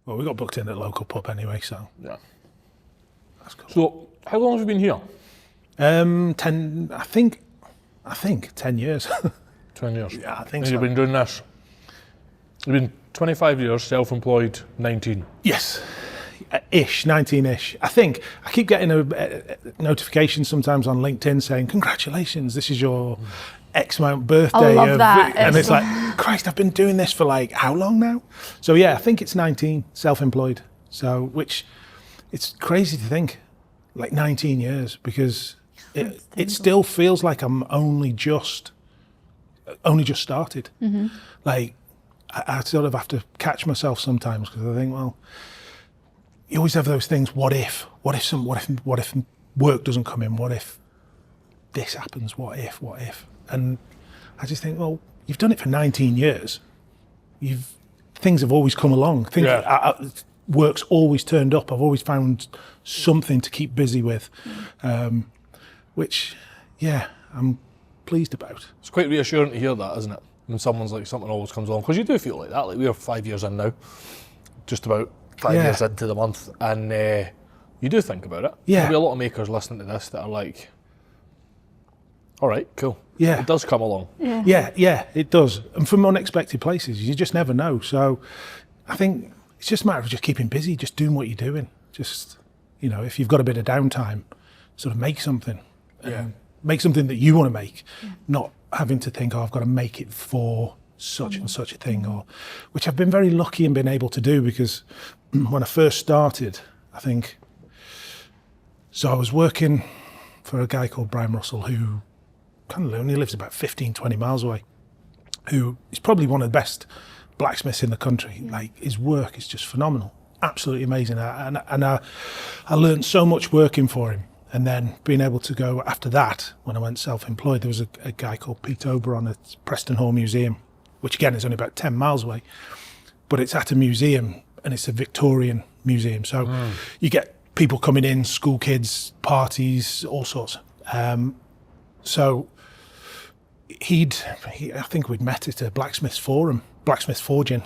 Well, we got booked in at a local pub anyway, so. Yeah. That's cool. So, how long have you been here? 10, I think 10 years. 10 years. Yeah, I think and so. You've been doing this. You've been 25 years, self-employed, 19. Yes, 19-ish. I think I keep getting a notification sometimes on LinkedIn saying, congratulations, this is your X amount birthday. I love that. And it's like, Christ, I've been doing this for like, how long now? So yeah, I think it's 19, self-employed. So, which, it's crazy to think, like 19 years, because it still feels like I'm only just started. Mm-hmm. Like, I sort of have to catch myself sometimes, because I think, well, you always have those things. What if work doesn't come in? What if this happens? What if? And I just think, well, you've done it for 19 years. Things have always come along. Work's always turned up. I've always found something to keep busy with, which, yeah, I'm pleased about. It's quite reassuring to hear that, isn't it? When someone's like, something always comes along. Because you do feel like that. Like, we're 5 years in now, just about 5 years into the month, and you do think about it. Yeah. There'll be a lot of makers listening to this that are like, all right, cool. Yeah. It does come along. Yeah, it does. And from unexpected places, you just never know. So I think it's just a matter of just keeping busy, just doing what you're doing. Just, if you've got a bit of downtime, sort of make something. Make something that you want to make, not having to think, I've got to make it for such and such a thing, which I've been very lucky in being able to do, because when I first started, I was working for a guy called Brian Russell, who kind of only lives about 15, 20 miles away, who is probably one of the best blacksmiths in the country. Like, his work is just phenomenal, absolutely amazing. And I learned so much working for him. And then being able to go after that, when I went self-employed, there was a guy called Pete Oberon at Preston Hall Museum, which again is only about 10 miles away, but it's at a museum, and it's a Victorian museum. So you get people coming in, school kids, parties, all sorts. So I think we'd met at a blacksmith forging,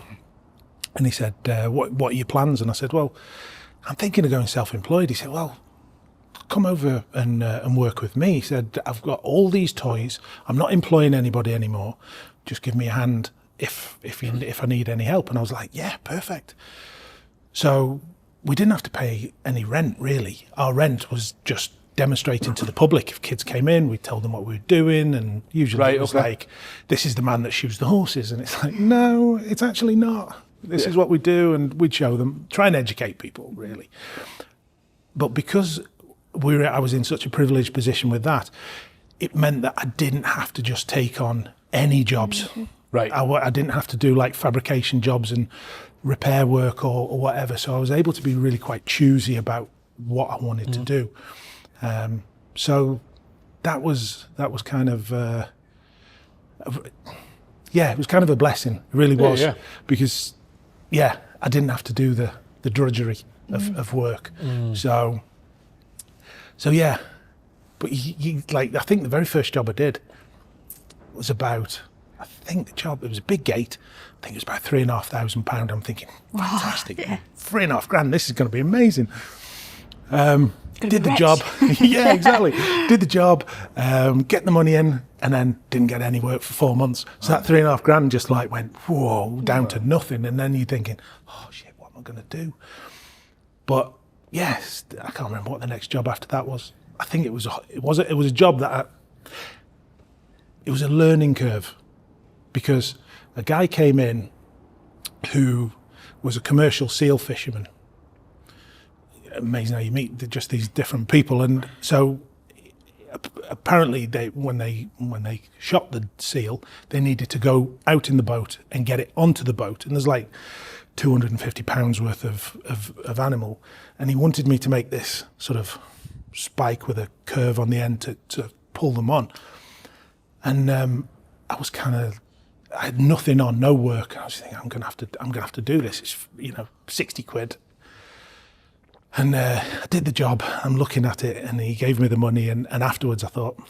and he said, what are your plans? And I said, well, I'm thinking of going self-employed. He said, well, come over and work with me. He said, I've got all these toys. I'm not employing anybody anymore. Just give me a hand if I need any help. And I was like, yeah, perfect. So we didn't have to pay any rent, really. Our rent was just demonstrating to the public. If kids came in, we'd tell them what we were doing, and usually it was like, this is the man that shoes the horses. And it's like, no, it's actually not. This is what we do, and we'd show them, try and educate people, really. But because I was in such a privileged position with that, it meant that I didn't have to just take on any jobs. Right. I didn't have to do like fabrication jobs and repair work or whatever. So I was able to be really quite choosy about what I wanted to do. So that was kind of, it was kind of a blessing. It really was. Because, I didn't have to do the drudgery of work. So yeah, but I think the very first job I did was about, it was a big gate. I think it was about £3,500. I'm thinking, fantastic, £3,500, this is going to be amazing. Did the job, yeah, exactly. Did the job, get the money in, and then didn't get any work for 4 months. So that £3,500 just like went, whoa, down to nothing. And then you're thinking, oh shit, what am I going to do? But yes, I can't remember what the next job after that was. I think it was a job that it was a learning curve, because a guy came in who was a commercial seal fisherman. Amazing how you meet just these different people. And so apparently when they shot the seal, they needed to go out in the boat and get it onto the boat. And there's like 250 pounds worth of animal. And he wanted me to make this sort of spike with a curve on the end to pull them on. And I had nothing on, no work. I was thinking, I'm gonna have to do this. It's 60 quid. And I did the job. I'm looking at it, and he gave me the money. And afterwards, I thought,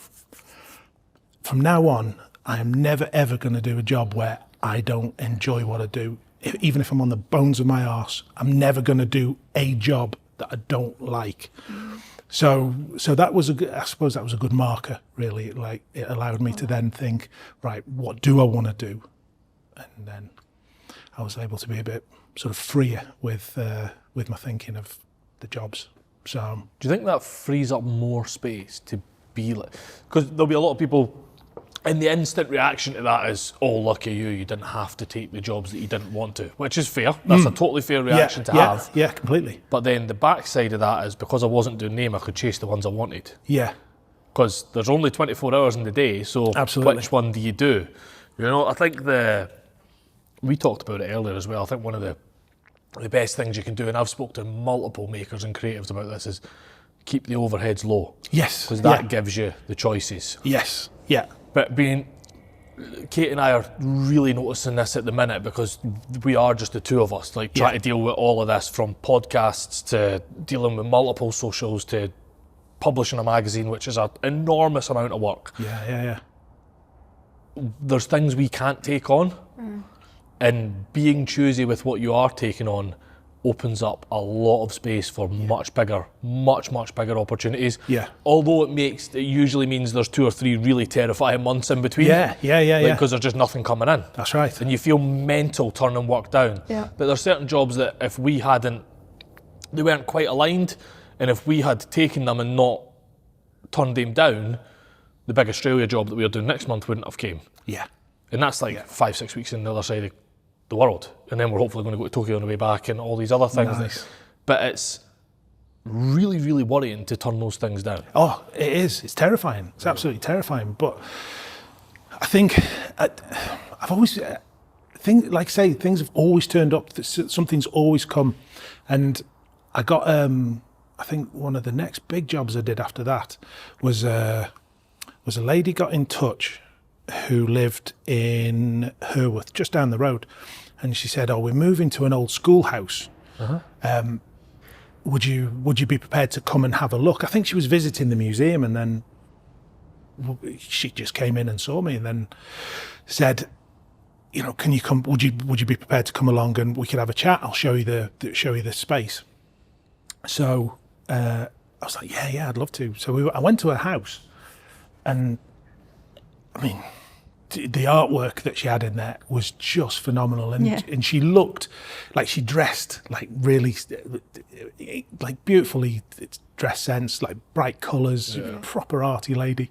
from now on, I am never ever going to do a job where I don't enjoy what I do. even if I'm on the bones of my arse, I'm never going to do a job that I don't like. So that was I suppose that was a good marker, really. Like, it allowed me to then think, right, what do I want to do? And then I was able to be a bit sort of freer with my thinking of the jobs. So, do you think that frees up more space to be like? Because there'll be a lot of people, and the instant reaction to that is, "Oh, lucky you didn't have to take the jobs that you didn't want to," which is fair. That's a totally fair reaction to have. Yeah, completely. But then the backside of that is, because I wasn't doing them, I could chase the ones I wanted. Yeah. Because there's only 24 hours in the day, so Absolutely. Which one do you do? You know, I think we talked about it earlier as well. I think one of the best things you can do, and I've spoken to multiple makers and creatives about this, is keep the overheads low. Yes. Because that gives you the choices. Yes. Yeah. But Kate and I are really noticing this at the minute, because we are just the two of us, like trying to deal with all of this, from podcasts to dealing with multiple socials to publishing a magazine, which is an enormous amount of work. Yeah. There's things we can't take on, and being choosy with what you are taking on opens up a lot of space for much bigger opportunities. Yeah. Although it usually means there's 2 or 3 really terrifying months in between. Yeah. Because there's just nothing coming in. That's right. And you feel mental turning work down. Yeah. But there's certain jobs that if they weren't quite aligned, and if we had taken them and not turned them down, the big Australia job that we are doing next month wouldn't have came. Yeah. And that's like 5-6 weeks in the other side of the world. And then we're hopefully going to go to Tokyo on the way back and all these other things. Nice. But it's really, really worrying to turn those things down. Oh, it is. It's terrifying. It's absolutely terrifying. But I think I've always, things have always turned up. Something's always come. And I got, I think one of the next big jobs I did after that was a lady got in touch who lived in Herworth, just down the road. And she said, "Oh, we're moving to an old schoolhouse. Would you be prepared to come and have a look?" I think she was visiting the museum, and then she just came in and saw me, and then said, "You know, can you come? Would you be prepared to come along and we could have a chat? I'll show you the space." So I was like, "Yeah, I'd love to." So I went to her house, and I mean, the artwork that she had in there was just phenomenal, and she looked like she dressed like really like beautifully dressed sense, like bright colours, proper arty lady.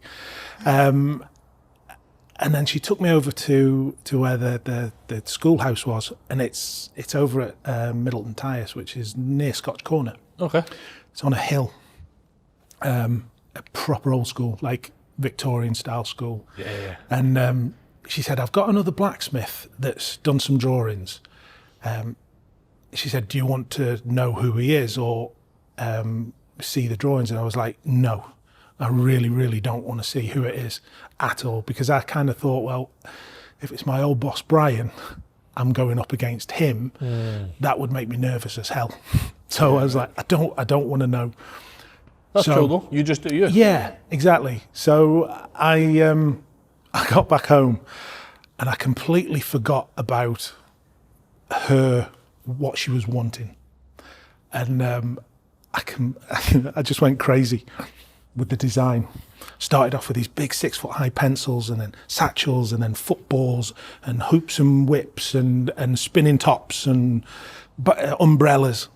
And then she took me over to where the schoolhouse was, and it's over at Middleton Tyres, which is near Scotch Corner. Okay. It's on a hill, a proper old school, like Victorian style school. Yeah. And she said, "I've got another blacksmith that's done some drawings." She said, "Do you want to know who he is or see the drawings?" And I was like, "No, I really, really don't want to see who it is at all," because I kind of thought, well, if it's my old boss Brian, I'm going up against him. That would make me nervous as hell. So I was like, I don't want to know. That's cool though. You just do you. Yeah, exactly. So I got back home and I completely forgot about her, what she was wanting. And I just went crazy with the design. Started off with these big 6-foot high pencils, and then satchels, and then footballs and hoops and whips and spinning tops and umbrellas.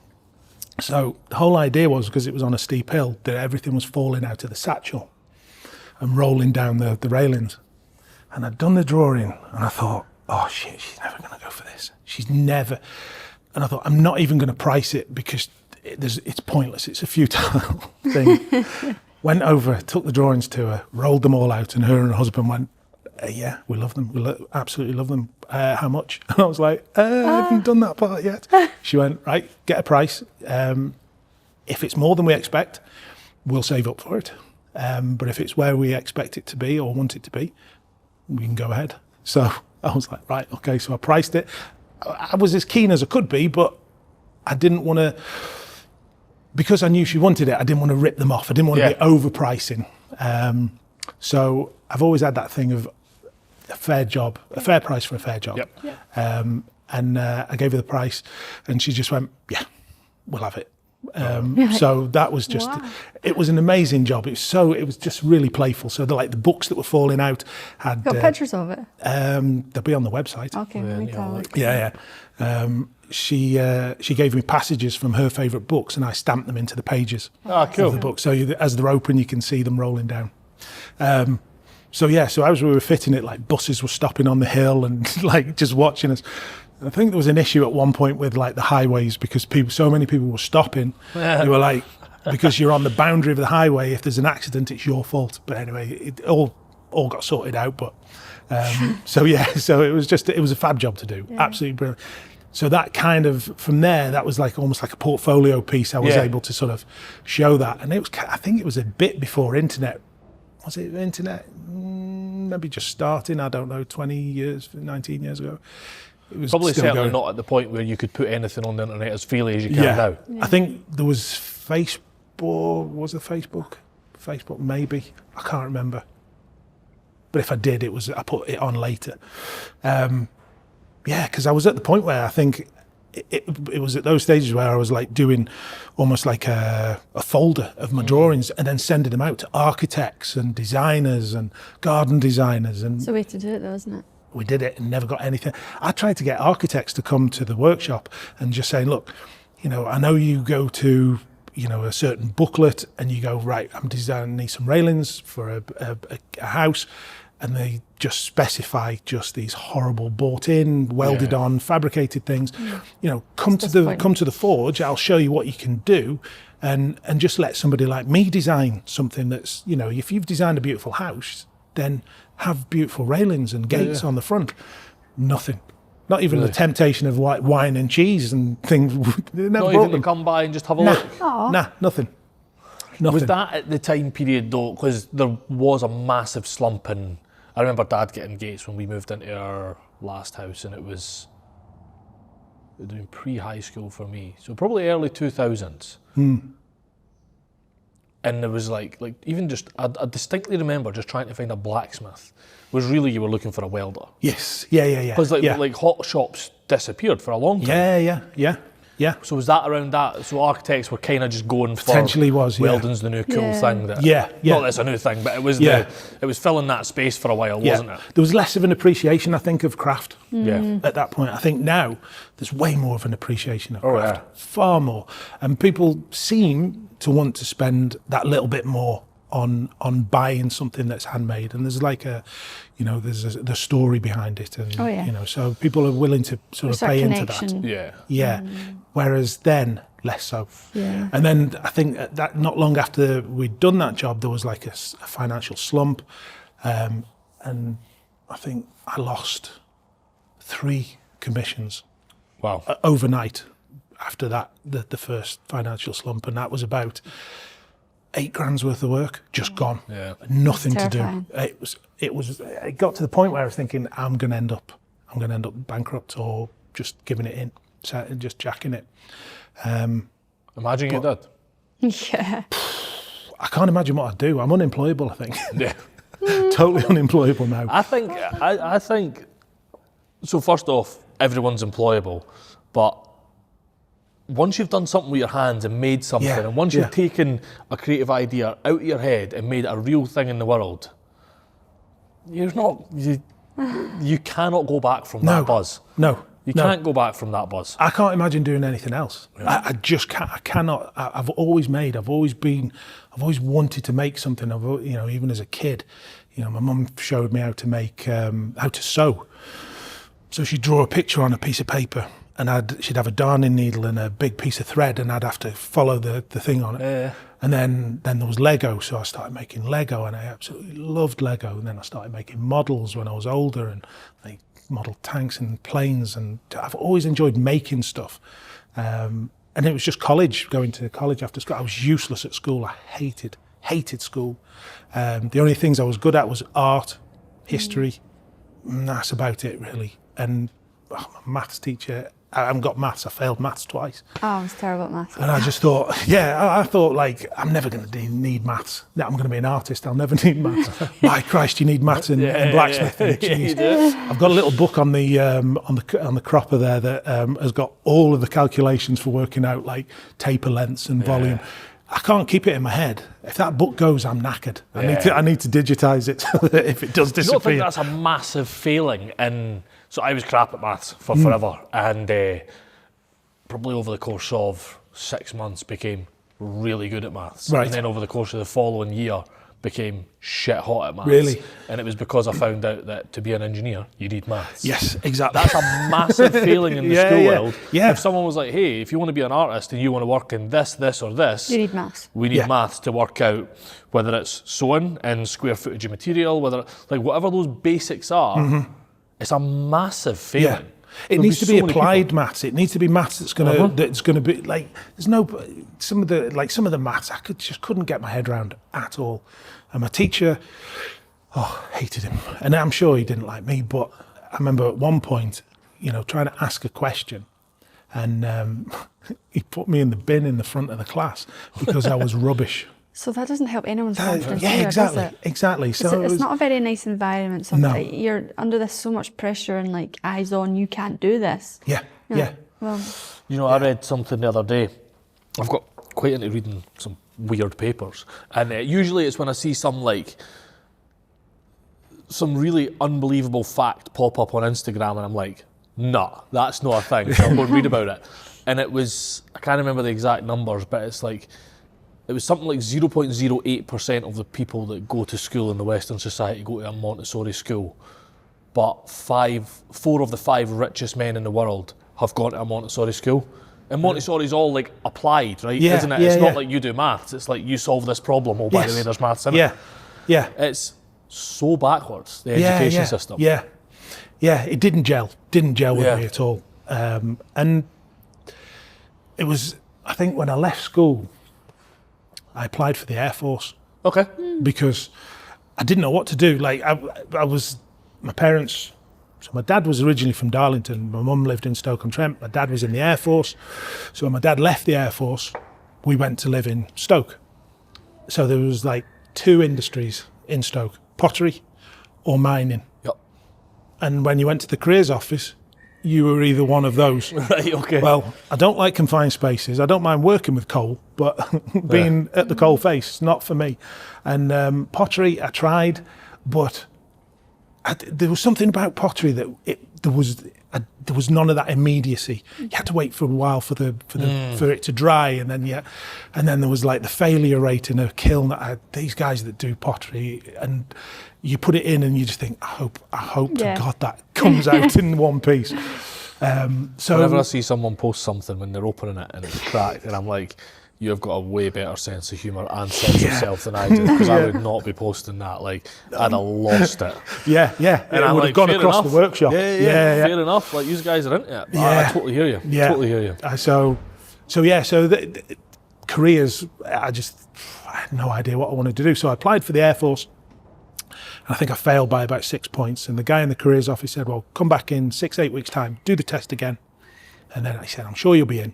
So the whole idea was, because it was on a steep hill, that everything was falling out of the satchel and rolling down the railings. And I'd done the drawing, and I thought, oh shit, she's never going to go for this. She's never. And I thought, I'm not even going to price it, because it's pointless. It's a futile thing. Went over, took the drawings to her, rolled them all out, and her and her husband went, "Yeah, we love them. Absolutely love them. How much?" And I was like, "I haven't done that part yet." She went, "Right, get a price. If it's more than we expect, we'll save up for it. But if it's where we expect it to be or want it to be, we can go ahead." So I was like, right, okay. So I priced it. I was as keen as I could be, but I didn't want to, because I knew she wanted it, I didn't want to rip them off. I didn't want to be overpricing. So I've always had that thing of a fair price for a fair job. Yep. Yeah. And I gave her the price, and she just went, "Yeah, we'll have it." So that was just, it was an amazing job. It was just really playful. So the books that were falling out had Got pictures of it? They'll be on the website. Okay, let me tell it. Yeah. She gave me passages from her favourite books, and I stamped them into the pages cool. of the book. So as they're open, you can see them rolling down. So as we were fitting it, like buses were stopping on the hill and like just watching us. I think there was an issue at one point with like the highways because so many people were stopping. They were like, because you're on the boundary of the highway, if there's an accident, it's your fault. But anyway, it all got sorted out. But so it was a fab job to do. Absolutely brilliant. So that kind of, from there, that was like almost like a portfolio piece. I was able to sort of show that. And I think it was a bit before internet. Was it internet? Maybe just starting, I don't know, 19 years ago. It was probably certainly going. not at the point where you could put anything on the internet as freely as you can now. I think there was Facebook. Was it Facebook? Facebook, maybe. I can't remember. But if I did, I put it on later. Because I was at the point where I think it was at those stages where I was like doing almost like a folder of my drawings and then sending them out to architects and designers and garden designers. And It's a way to do it though, isn't it? we did it and never got anything. I tried to get architects to come to the workshop and just say, look, I know you go to, a certain booklet and you go, right, I'm need some railings for a house. And they just specify just these horrible bought in, welded on, fabricated things. Come to the forge, I'll show you what you can do. And just let somebody like me design something that's, if you've designed a beautiful house, then have beautiful railings and gates on the front. Nothing. Not even the temptation of like wine and cheese and things. Not even to come by and just have a look? Nah, nothing. Was that at the time period though, because there was a massive slump in, I remember Dad getting gates when we moved into our last house, and it was doing pre-high school for me, so probably early 2000s. And there was like even just, I distinctly remember just trying to find a blacksmith, was really you were looking for a welder. Yes, yeah. Because like hot shops disappeared for a long time. Yeah. So was that around that? So architects were kind of just going Potentially for was, welding's the new cool thing. That, Yeah. Not that it's a new thing, but it was it was filling that space for a while, wasn't it? There was less of an appreciation, I think, of craft Yeah. at that point. I think now there's way more of an appreciation of craft, far more. And people seem to want to spend that little bit more on buying something that's handmade, and there's like the story behind it, and so people are willing to sort of pay into that. Whereas then less so. And then I think that not long after we'd done that job, there was like a financial slump, and I think I lost 3 commissions. Wow. Overnight after that, the first financial slump, and that was about $8,000 worth of work just gone. Nothing to do. It got to the point where I was thinking I'm going to end up bankrupt or just giving it in, just jacking it. Imagine you did. Yeah. I can't imagine what I'd do. I'm unemployable, I think. Totally unemployable now. I think so. First off, everyone's employable, but once you've done something with your hands and made something, and once you've taken a creative idea out of your head and made it a real thing in the world, you cannot go back from that buzz. You can't go back from that buzz. I can't imagine doing anything else. I just can't. I cannot. I've always wanted to make something. Even as a kid, my mum showed me how to sew. So she'd draw a picture on a piece of paper, and she'd have a darning needle and a big piece of thread, and I'd have to follow the thing on it. And then there was Lego, so I started making Lego, and I absolutely loved Lego. And then I started making models when I was older, and I modelled tanks and planes, and I've always enjoyed making stuff. And it was just going to college after school. I was useless at school. I hated school. The only things I was good at was art, history, and that's about it really. And my maths teacher I haven't got maths. I failed maths twice. Oh, I was terrible at maths. And I just thought, I thought like, I'm never going to need maths. I'm going to be an artist. I'll never need maths. My Christ, you need maths in blacksmithing. Jeez. I've got a little book on the cropper there that has got all of the calculations for working out like taper lengths and volume. I can't keep it in my head. If that book goes, I'm knackered. I need to digitise it so that if it does disappear. I don't think that's a massive failing. And so I was crap at maths for forever, and probably over the course of 6 months became really good at maths. Right. And then over the course of the following year became shit hot at maths. Really? And it was because I found out that to be an engineer, you need maths. Yes, exactly. That's a massive failing in the school world. Yeah. If someone was like, hey, if you want to be an artist and you want to work in this, or this, You need maths. we need maths to work out whether it's sewing and square footage of material, whatever those basics are, it's a massive failing. Yeah. It needs to be applied maths. It needs to be maths that's gonna be like. There's no some of the maths I couldn't get my head around at all. And my teacher, hated him, and I'm sure he didn't like me. But I remember at one point, trying to ask a question, and he put me in the bin in the front of the class because I was rubbish. So that doesn't help anyone's confidence Yeah, either, exactly, does it? exactly. So It's not a very nice environment. No. Sometimes you're under this so much pressure and like eyes on. You can't do this. Yeah. Well, I read something the other day. I've got quite into reading some weird papers, and usually it's when I see some really unbelievable fact pop up on Instagram, and I'm like, nah, that's not a thing. So I'll go and read about it. And it was, I can't remember the exact numbers, but it's like, it was something like 0.08% of the people that go to school in the Western society go to a Montessori school, but 4 of the 5 richest men in the world have gone to a Montessori school. And Montessori's all like applied, right? Yeah, Isn't it? It's not like you do maths. It's like you solve this problem. Oh, by the way, there's maths in it. Yeah. It's so backwards, the education system. Yeah. It didn't gel with me at all. And it was, I think, when I left school, I applied for the Air Force. Okay. Because I didn't know what to do. Like my parents. So my dad was originally from Darlington. My mum lived in Stoke-on-Trent. My dad was in the Air Force. So when my dad left the Air Force, we went to live in Stoke. So there was like 2 industries in Stoke: pottery or mining. Yep. And when you went to the careers office, you were either one of those. Right, okay. Well, I don't like confined spaces. I don't mind working with coal, but being at the coal face, not for me. And pottery, I tried, but there was something about pottery that there was none of that immediacy. You had to wait for a while for it to dry, and then there was like the failure rate in a kiln. These guys that do pottery, and you put it in, and you just think, I hope to God that comes out in one piece. So whenever I see someone post something when they're opening it and it's cracked, and I'm like, you have got a way better sense of humour and sense of self than I do, because I would not be posting that. Like, I'd have lost it. Yeah. And it would have gone across the workshop. Yeah, fair enough. Like, you guys are into it. I totally hear you. Yeah. Totally hear you. So the careers, I had no idea what I wanted to do. So I applied for the Air Force. And I think I failed by about 6 points. And the guy in the careers office said, well, come back in 6-8 weeks' time, do the test again. And then I said, I'm sure you'll be in.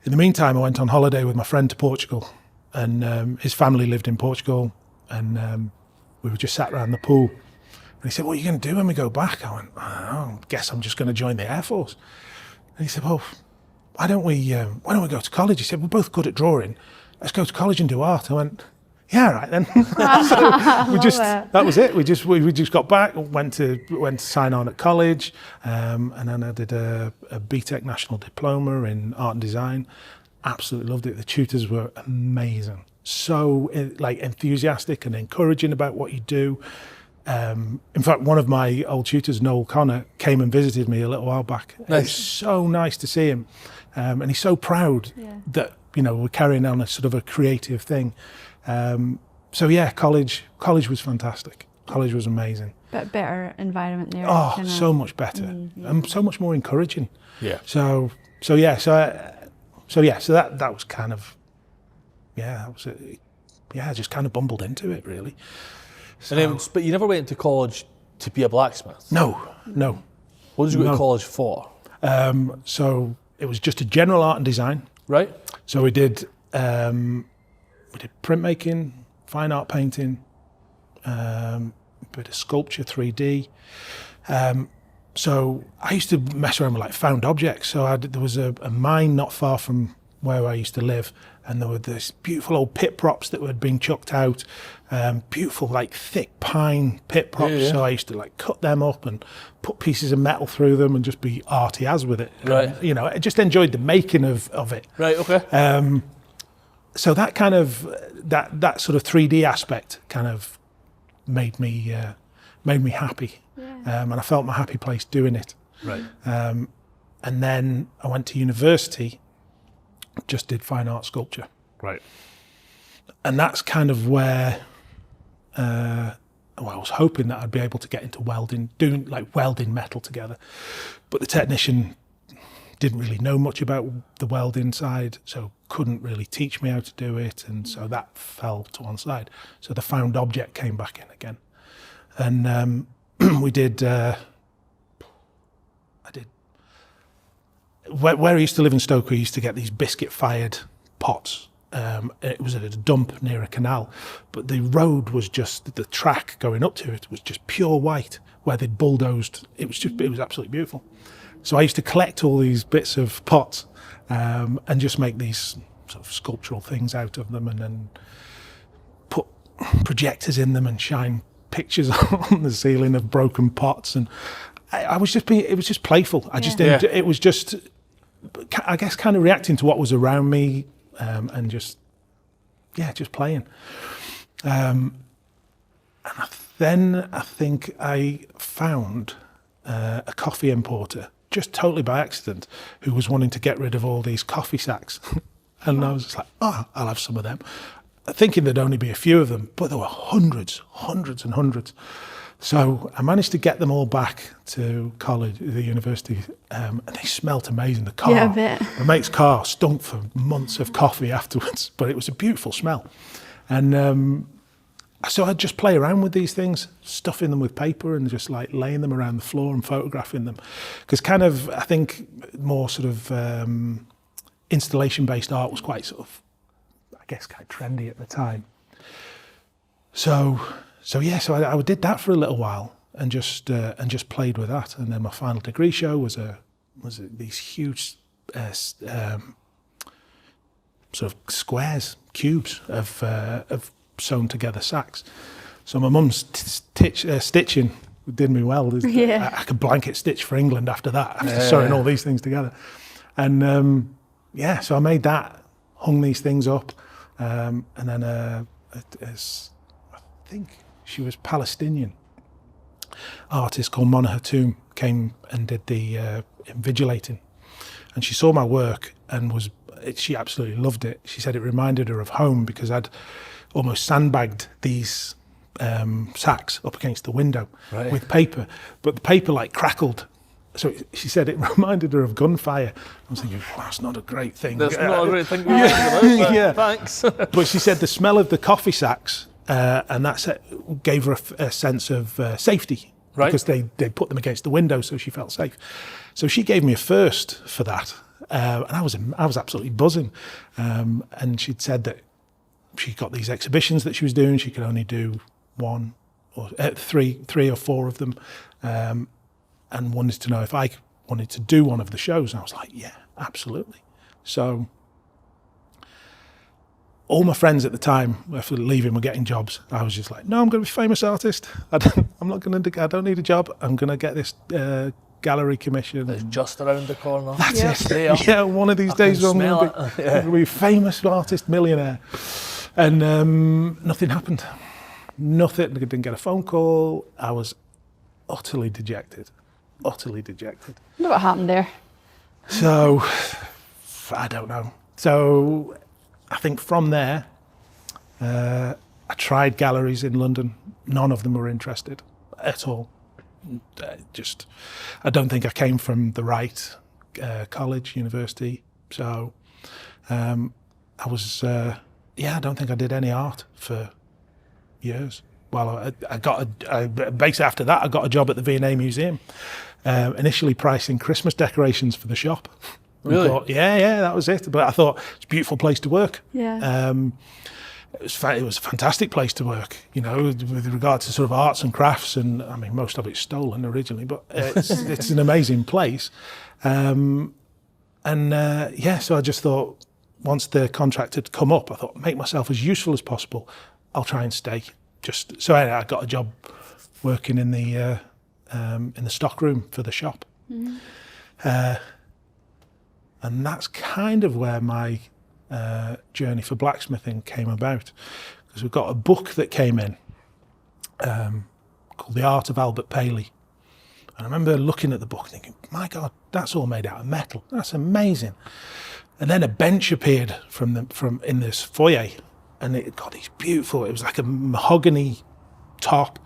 In the meantime, I went on holiday with my friend to Portugal, and his family lived in Portugal, and we were just sat around the pool. And he said, what are you going to do when we go back? I went, I guess I'm just going to join the Air Force. And he said, well, why don't we go to college? He said, we're both good at drawing. Let's go to college and do art. I went, yeah, all right then. So that was it. We just got back, went to sign on at college, and then I did a BTEC National Diploma in art and design. Absolutely loved it. The tutors were amazing, so enthusiastic and encouraging about what you do. In fact, one of my old tutors, Noel Connor, came and visited me a little while back. Nice. It was so nice to see him, and he's so proud that we're carrying on a sort of a creative thing. College was fantastic. College was amazing. But better environment there. Oh, so much better, and so much more encouraging. Yeah. So that was kind of, that was it. Yeah, I just kind of bumbled into it, really. So, And then, but you never went to college to be a blacksmith? No. What did you go to college for? So it was just a general art and design. Right. So we did printmaking, fine art painting, bit of sculpture, 3D. So I used to mess around with like found objects. So there was a mine not far from where I used to live, and there were this beautiful old pit props that were being chucked out, beautiful like thick pine pit props. Yeah. So I used to like cut them up and put pieces of metal through them and just be arty as with it. Right. And, I just enjoyed the making of it. Right. Okay. So that kind of that sort of 3D aspect kind of made me happy, and I felt my happy place doing it. Right. And then I went to university, just did fine art sculpture, Right. and that's kind of where I was hoping that I'd be able to get into welding, doing like welding metal together, but the technician didn't really know much about the welding side, so couldn't really teach me how to do it, and so that fell to one side. So the found object came back in again, and we did. Where I used to live in Stoke, we used to get these biscuit-fired pots. It was at a dump near a canal, but the road was just, the track going up to it was just pure white, where they'd bulldozed. It was absolutely beautiful. So I used to collect all these bits of pots and just make these sort of sculptural things out of them, and then put projectors in them and shine pictures on the ceiling of broken pots. And it was just playful. It was just, I guess, kind of reacting to what was around me, and just playing. And then I think I found a coffee importer, just totally by accident, who was wanting to get rid of all these coffee sacks. And I was just like, I'll have some of them. Thinking there'd only be a few of them, but there were hundreds and hundreds. So I managed to get them all back to the university, and they smelt amazing. The car, Yeah, I bet. my mate's car stunk for months of coffee afterwards, but it was a beautiful smell. And so I'd just play around with these things, stuffing them with paper and just like laying them around the floor and photographing them. Because kind of, I think more sort of installation-based art was quite sort of, I guess, kind of trendy at the time. So I did that for a little while and just played with that. And then my final degree show was these huge sort of squares, cubes of sewn together sacks. So my mum's stitching did me well. Yeah. I could blanket stitch for England after that, after sewing all these things together. And so I made that, hung these things up, and then I think she was Palestinian artist called Mona Hatoum came and did the invigilating, and she saw my work and she absolutely loved it. She said it reminded her of home because I'd almost sandbagged these sacks up against the window with paper, but the paper like crackled. So she said it reminded her of gunfire. I was thinking, well, that's not a great thing. That's not a great thing. Yeah. Thanks. But she said the smell of the coffee sacks and that gave her a sense of safety, because they put them against the window, so she felt safe. So she gave me a first for that, and I was absolutely buzzing. And she'd said that she got these exhibitions that she was doing. She could only do one or three or four of them. And wanted to know if I wanted to do one of the shows. And I was like, yeah, absolutely. So all my friends at the time, after leaving, were getting jobs. I was just like, no, I'm going to be a famous artist. I don't need a job. I'm going to get this gallery commission. It's just around the corner. That's it. Yeah, one of these days I'm going to be a famous artist, millionaire. And nothing happened. Nothing. I didn't get a phone call. I was utterly dejected. What happened there? So, I don't know. So, I think from there, I tried galleries in London. None of them were interested at all. I don't think I came from the right college, university. So, I don't think I did any art for years. basically after that, I got a job at the V&A Museum, initially pricing Christmas decorations for the shop. Really? Thought, yeah, that was it. But I thought it's a beautiful place to work. Yeah. It was a fantastic place to work, you know, with regard to sort of arts and crafts, and I mean most of it's stolen originally, but it's an amazing place. So I just thought once the contract had come up, I thought make myself as useful as possible. I'll try and stay. So I got a job working in the stock room for the shop, and that's kind of where my journey for blacksmithing came about, because we've got a book that came in called The Art of Albert Paley, and I remember looking at the book thinking, my God, that's all made out of metal. That's amazing. And then a bench appeared from in this foyer, and it got these beautiful. It was like a mahogany top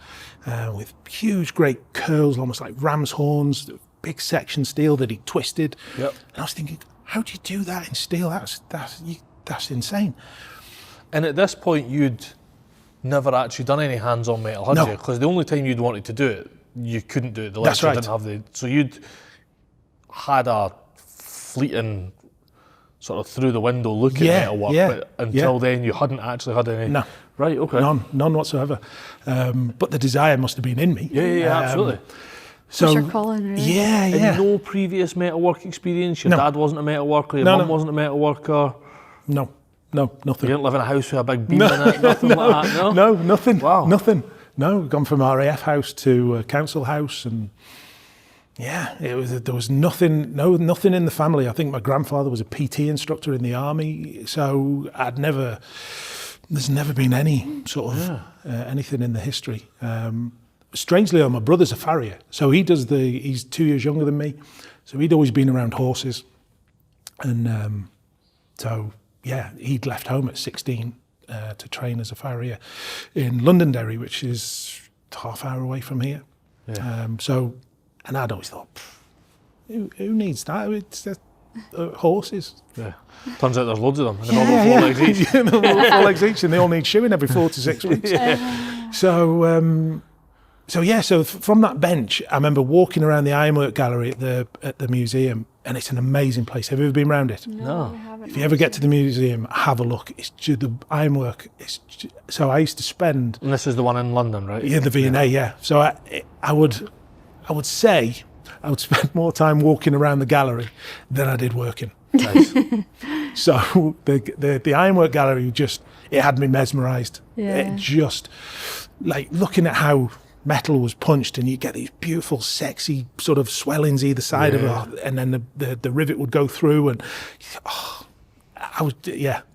with huge, great curls, almost like ram's horns, big section steel that he twisted. Yep. And I was thinking, how do you do that in steel? That's insane. And at this point, you'd never actually done any hands-on metal, had No. you? Because the only time you'd wanted to do it, you couldn't do it. The That's lecture right. didn't have so you'd had a fleeting sort of through the window look at metal work, but until then you hadn't actually had any. No. Right, okay. None whatsoever. But the desire must have been in me. Yeah, absolutely. So Your calling, really. yeah. And no previous metalwork experience? Your No. dad wasn't a metalworker, your No, mum no. wasn't a metalworker? No, You nothing. didn't live in a house with a big beam in it? Nothing like that, no? No, nothing. Wow. Nothing. No, we've gone from RAF house to council house, and there was nothing in the family. I think my grandfather was a PT instructor in the army, so there's never been any sort of anything in the history. Strangely, my brother's a farrier, so he's 2 years younger than me, so he'd always been around horses, and he'd left home at 16 to train as a farrier in Londonderry, which is half hour away from here. Yeah. And I'd always thought, who needs that? It's horses. Yeah. Turns out there's loads of them. And they're all 4 legs each. They're all 4 legs each, and they all need shoeing every 4 to 6 weeks. So from that bench, I remember walking around the ironwork gallery at the museum, and it's an amazing place. Have you ever been around it? No, I haven't. If you ever get to the museum, have a look. It's just, the ironwork. So I used to spend. And this is the one in London, right? Yeah, the V&A. Yeah. So I would say I would spend more time walking around the gallery than I did working. Nice. So the ironwork gallery it had me mesmerised. Yeah. It just like looking at how metal was punched, and you get these beautiful, sexy sort of swellings either side of it, and then the rivet would go through, and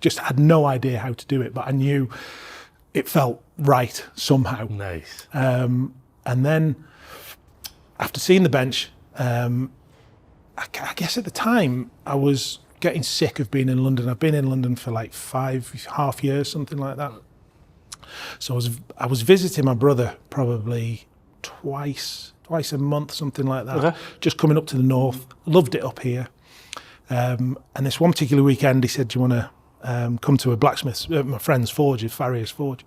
just had no idea how to do it, but I knew it felt right somehow. Nice. And then after seeing the bench, I guess at the time I was getting sick of being in London. I've been in London for like 5.5 years, something like that. So I was visiting my brother probably twice a month, something like that. Okay. Just coming up to the north. Loved it up here. And this one particular weekend, he said, "Do you want to come to a blacksmith's, my friend's forge, a farrier's forge?"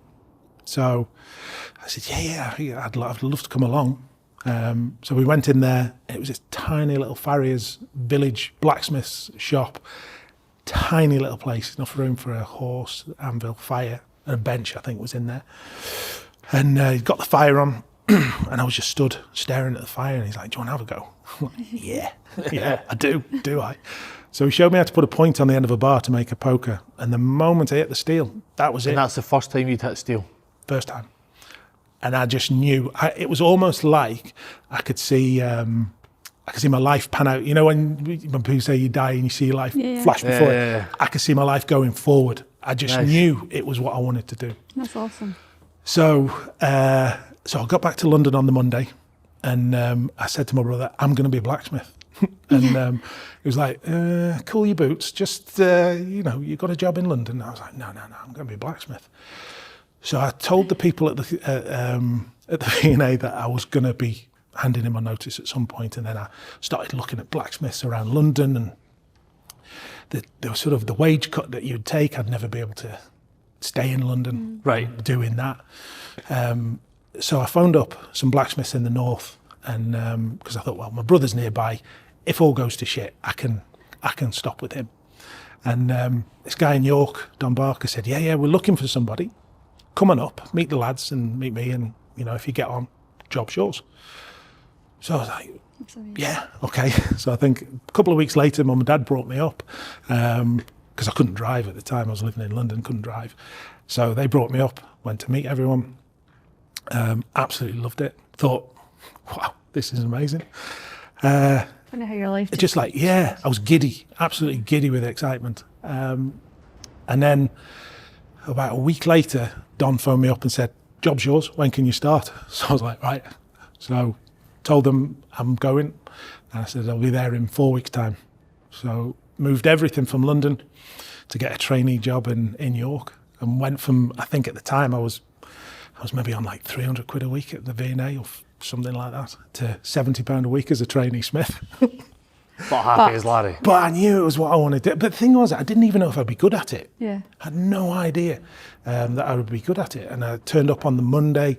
So I said, "Yeah, I'd love to come along." So we went in there. It was this tiny little farrier's village blacksmith's shop. Tiny little place, enough room for a horse, anvil, fire, and a bench, I think, was in there. And he got the fire on, and I was just stood staring at the fire, and he's like, "Do you want to have a go?" I'm like, yeah, I do I? So he showed me how to put a point on the end of a bar to make a poker, and the moment I hit the steel, that was it. And that's the first time you'd hit steel? First time. And I just knew, it was almost like I could see my life pan out. You know, when people say you die and you see your life flash before you? I could see my life going forward. I just knew it was what I wanted to do. That's awesome. So I got back to London on the Monday, and I said to my brother, "I'm going to be a blacksmith." And he was like, "Cool your boots. Just you got a job in London." And I was like, "No, I'm going to be a blacksmith." So I told the people at the V&A that I was going to be handing in my notice at some point, and then I started looking at blacksmiths around London, and the sort of the wage cut that you'd take, I'd never be able to stay in London, Right. doing that. So I phoned up some blacksmiths in the north, and because I thought, well, my brother's nearby. If all goes to shit, I can stop with him. And this guy in York, Don Barker, said, yeah, we're looking for somebody. Come on up, meet the lads and meet me, and if you get on, job's yours. So I was like, yeah, okay. So I think a couple of weeks later, Mum and Dad brought me up because I couldn't drive at the time. I was living in London, couldn't drive. So they brought me up, went to meet everyone. Absolutely loved it. Thought, wow, this is amazing. Funny how your life. Just like, I was giddy, absolutely giddy with excitement. And then about a week later, Don phoned me up and said, job's yours, when can you start? So I was like, right. So told them I'm going. And I said, I'll be there in 4 weeks' time. So moved everything from London to get a trainee job in York, and went from, I think at the time I was maybe on like 300 quid a week at the V&A or something like that, to £70 a week as a trainee smith. Not happy as Larry. But I knew it was what I wanted to do. But the thing was, I didn't even know if I'd be good at it. Yeah. I had no idea that I would be good at it. And I turned up on the Monday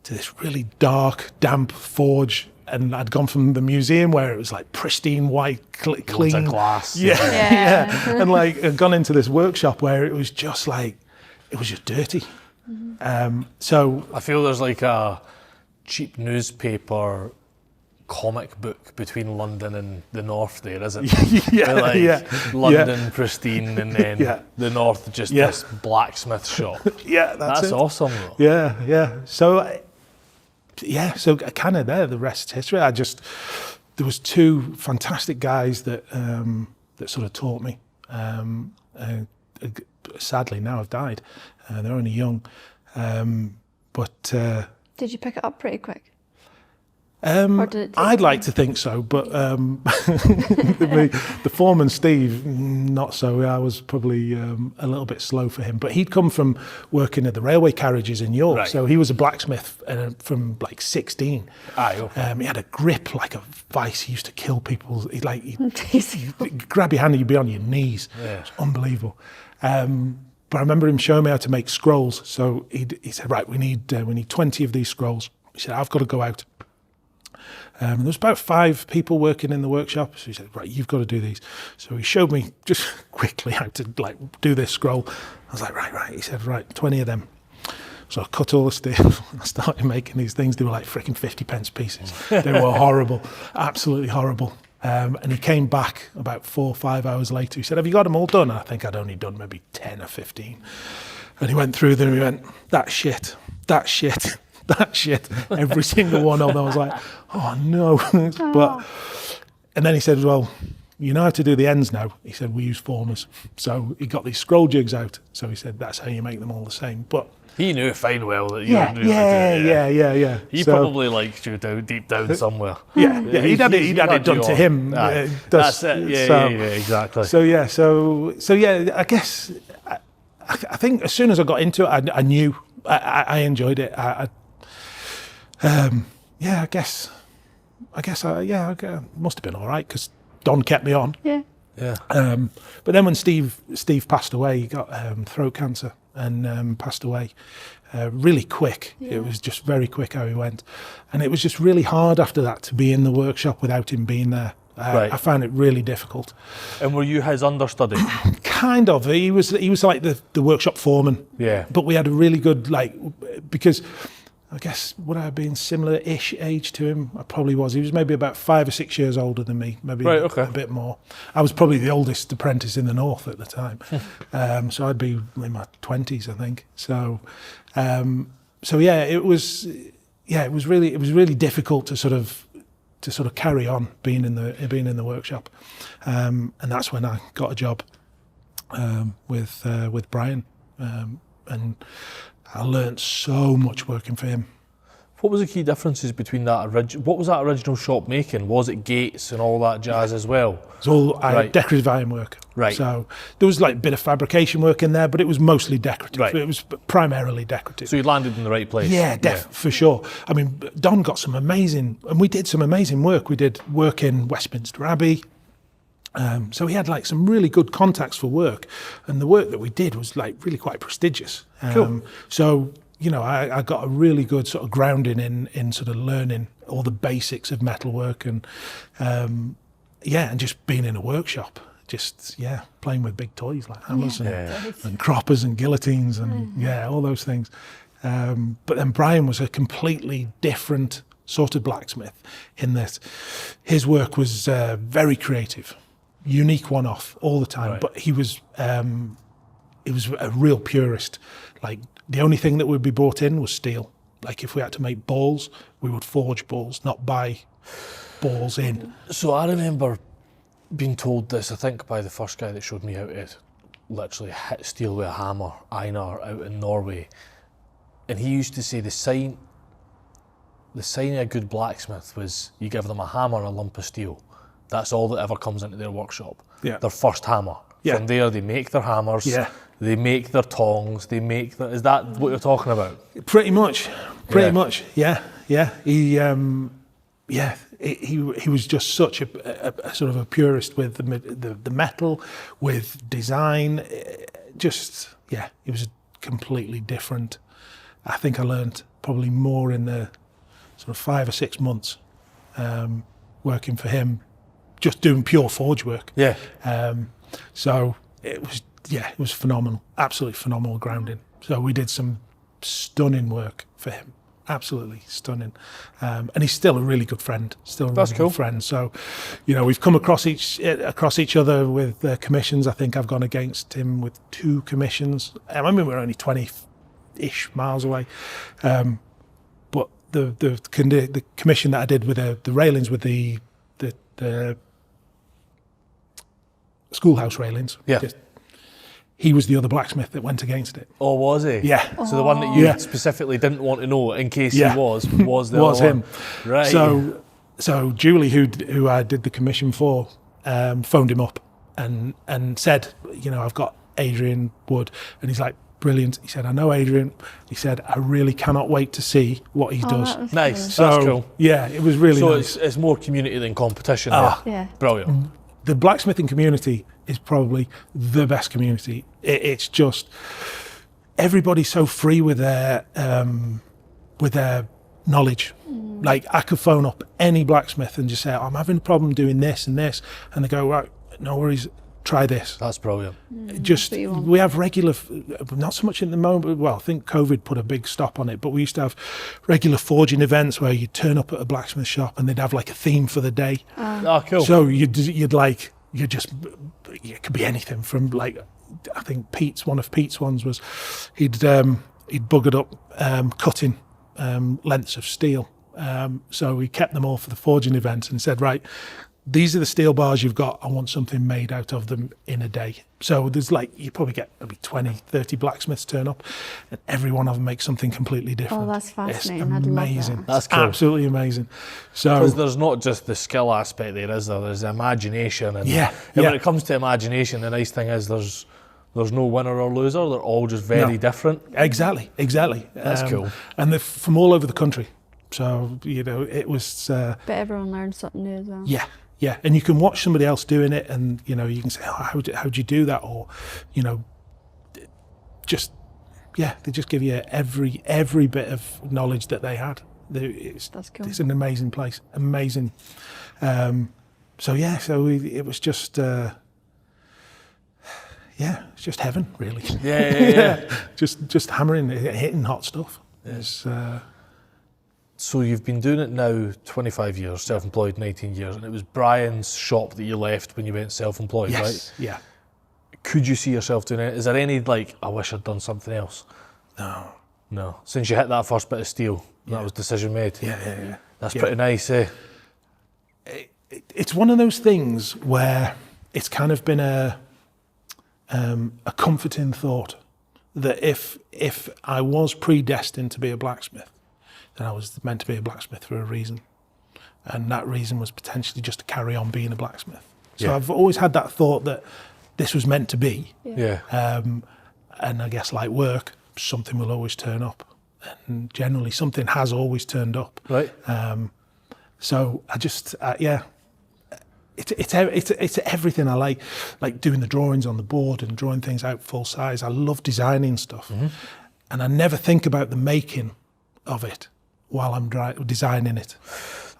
to this really dark, damp forge. And I'd gone from the museum where it was like pristine, white, clean. Loads of glass. Yeah. And like, I'd gone into this workshop where it was just like, it was just dirty. So I feel there's like a cheap newspaper comic book between London and the north there, isn't it? London pristine, and then the north just this blacksmith shop. Yeah, that's it. Awesome though. Yeah. So so kind of there, the rest's history. There was two fantastic guys that sort of taught me. Sadly now have died. They're only young. But did you pick it up pretty quick? Or did it take I'd time? like to think so, but the foreman, Steve, not so. I was probably a little bit slow for him. But he'd come from working at the railway carriages in York, so he was a blacksmith from like 16. Okay. He had a grip like a vice. He used to kill people. He'd grab your hand and you'd be on your knees. Yeah. It's unbelievable. But I remember him showing me how to make scrolls. So he said, right, we need 20 of these scrolls. He said, I've got to go out. There was about 5 people working in the workshop. So he said, right, you've got to do these. So he showed me just quickly how to like do this scroll. I was like, right. He said, right, 20 of them. So I cut all the steel. I started making these things. They were like freaking 50p pieces. They were horrible, absolutely horrible. And he came back about 4 or 5 hours later. He said, have you got them all done? I think I'd only done maybe 10 or 15. And he went through them and he went, that shit. Every single one of them. I was like, oh no. And then he said, well, you know how to do the ends now? He said, we use formers. So he got these scroll jigs out. So he said, that's how you make them all the same. But he knew fine well that you yeah. He probably liked you deep down somewhere. Yeah. He'd had it done to him. That's it. Yeah, exactly. So I guess I think as soon as I got into it, I knew I enjoyed it. I guess I must have been all right because Don kept me on. Yeah. But then when Steve passed away, he got throat cancer and passed away really quick. Yeah. It was just very quick how he went, and it was just really hard after that to be in the workshop without him being there. I found it really difficult. And were you his understudy? Kind of. He was like the workshop foreman. Yeah. But we had a really good because I guess would I have been similar-ish age to him? I probably was. He was maybe about 5 or 6 years older than me, maybe a bit more. I was probably the oldest apprentice in the north at the time, so I'd be in my 20s, I think. So, it was really difficult to sort of carry on being in the workshop, and that's when I got a job with Brian, and I learnt so much working for him. What was the key differences between that what was that original shop making? Was it gates and all that jazz as well? It's all decorative ironwork. Right. So there was like a bit of fabrication work in there, but it was mostly decorative. Right. It was primarily decorative. So you landed in the right place. Yeah, for sure. I mean, Don got some amazing, and we did some amazing work. We did work in Westminster Abbey. So he had like some really good contacts for work, and the work that we did was like really quite prestigious. Cool. So, you know, I got a really good sort of grounding in sort of learning all the basics of metalwork and, and just being in a workshop, playing with big toys like hammers and croppers and guillotines and all those things. But then Brian was a completely different sort of blacksmith in that his work was very creative, unique one-off all the time. Right. But he was a real purist. Like the only thing that would be brought in was steel. Like if we had to make balls, we would forge balls, not buy balls in. So I remember being told this, I think, by the first guy that showed me how to literally hit steel with a hammer, Einar, out in Norway. And he used to say the sign of a good blacksmith was you give them a hammer and a lump of steel. That's all that ever comes into their workshop. Yeah. Their first hammer. Yeah. From there, they make their hammers. Yeah. They make their tongs. They make their. Is that what you're talking about? Pretty much. Yeah. He was just such a sort of a purist with the metal, with design. He was completely different. I think I learned probably more in the sort of 5 or 6 months working for him, just doing pure forge work. Yeah. So it was phenomenal, absolutely phenomenal grounding. So we did some stunning work for him, absolutely stunning. And he's still a really good friend, good friend. So, you know, we've come across each other with commissions. I think I've gone against him with 2 commissions. I mean, we're only 20-ish miles away. But the commission that I did with the railings with the schoolhouse railings. Yeah. He was the other blacksmith that went against it. Oh, was he? Yeah. So the one that you specifically didn't want to know in case he was the was other him. One. Right. So Julie, who I did the commission for, phoned him up and said, you know, I've got Adrian Wood, and he's like, brilliant. He said, I know Adrian. He said, I really cannot wait to see what he does. Nice. So, that's cool. Yeah, it was really nice. So it's more community than competition. Yeah. Brilliant. The blacksmithing community is probably the best community. It's just everybody's so free with their knowledge. Like I could phone up any blacksmith and just say, I'm having a problem doing this and this, and they go, right, no worries, try this. That's brilliant. Just we have regular, not so much in the moment. Well, I think COVID put a big stop on it, but we used to have regular forging events where you'd turn up at a blacksmith shop and they'd have like a theme for the day. Oh, cool. So it could be anything from like, I think one of Pete's ones was he'd buggered up cutting lengths of steel. So we kept them all for the forging event and said, right, these are the steel bars you've got. I want something made out of them in a day. So there's like, you probably get maybe 20, 30 blacksmiths turn up and every one of them makes something completely different. Oh, that's fascinating. It's amazing. I'd love that. That's cool. Absolutely amazing. So because there's not just the skill aspect there, is there? There's imagination. And when it comes to imagination, the nice thing is there's no winner or loser. They're all just very different. Exactly. That's cool. And they're from all over the country. So, you know, it was... but everyone learned something new as well. Yeah, and you can watch somebody else doing it and, you know, you can say, oh, how'd you do that? Or, you know, they just give you every bit of knowledge that they had. That's cool. It's an amazing place, amazing. It was just... it's just heaven, really. Yeah. just hammering, hitting hot stuff. It's, So you've been doing it now 25 years, self-employed 19 years, and it was Brian's shop that you left when you went self-employed, right? yes, yeah. Could you see yourself doing it? Is there any, like, I wish I'd done something else? No. Since you hit that first bit of steel, that was decision made. Yeah. That's pretty nice, eh? It's one of those things where it's kind of been a comforting thought that if I was predestined to be a blacksmith, then I was meant to be a blacksmith for a reason. And that reason was potentially just to carry on being a blacksmith. So I've always had that thought that this was meant to be. Yeah. And I guess like work, something will always turn up. And generally something has always turned up. Right. So I just, it's everything I like doing the drawings on the board and drawing things out full size. I love designing stuff, and I never think about the making of it while I'm designing it.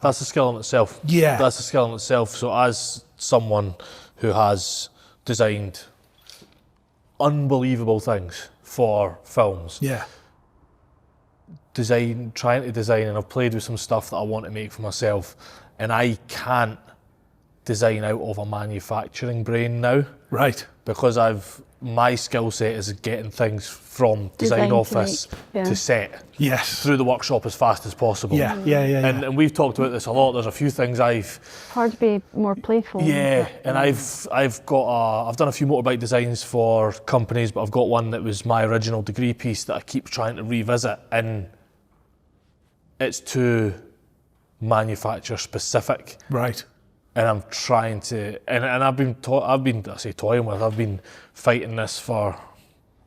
That's a skill in itself. Yeah. That's a skill in itself. So as someone who has designed unbelievable things for films, Yeah. trying to design, and I've played with some stuff that I want to make for myself, and I can't design out of a manufacturing brain now. Right. Because my skill set is getting things from design office to set Yes. through the workshop as fast as possible. Yeah. And we've talked about this a lot. There's a few things Hard to be more playful. and I've done a few motorbike designs for companies, but I've got one that was my original degree piece that I keep trying to revisit, and it's too manufacturer specific. Right. And I'm trying to, and I've been toying with. I've been fighting this for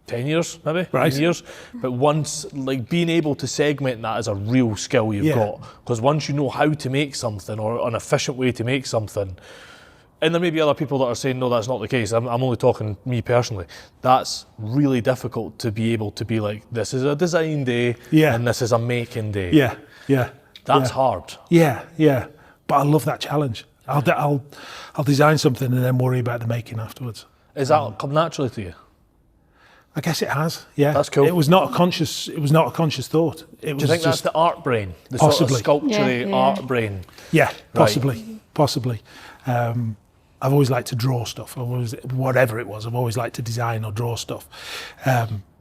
10 years, maybe. Right. 10 years. But once, like, being able to segment that is a real skill you've got. Because once you know how to make something, or an efficient way to make something, and there may be other people that are saying, no, that's not the case. I'm only talking me personally. That's really difficult to be able to be like, this is a design day, and this is a making day. Yeah. That's hard. Yeah. But I love that challenge. I'll design something and then worry about the making afterwards. Is that come naturally to you? I guess it has. Yeah, that's cool. It was not a conscious thought. It was. Do you think that's the art brain, the possibly sort of sculpture art brain? Yeah, possibly. I've always liked to draw stuff. Whatever it was, I've always liked to design or draw stuff.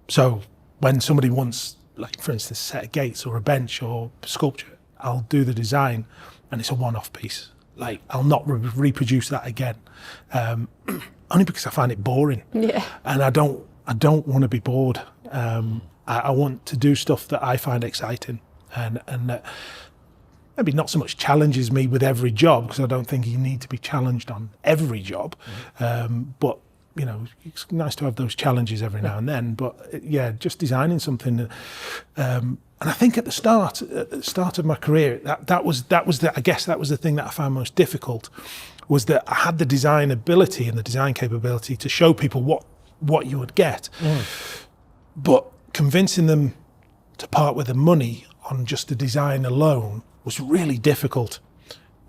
So when somebody wants, like for instance, a set of gates or a bench or sculpture, I'll do the design, and it's a one-off piece. Like, I'll not reproduce that again, only because I find it boring. Yeah. And I don't want to be bored. I want to do stuff that I find exciting, and that maybe not so much challenges me with every job, because I don't think you need to be challenged on every job. But you know, it's nice to have those challenges every now and then. But yeah, just designing something. And I think at the start of my career, that was the thing that I found most difficult, was that I had the design ability and the design capability to show people what you would get, but convincing them to part with the money on just the design alone was really difficult.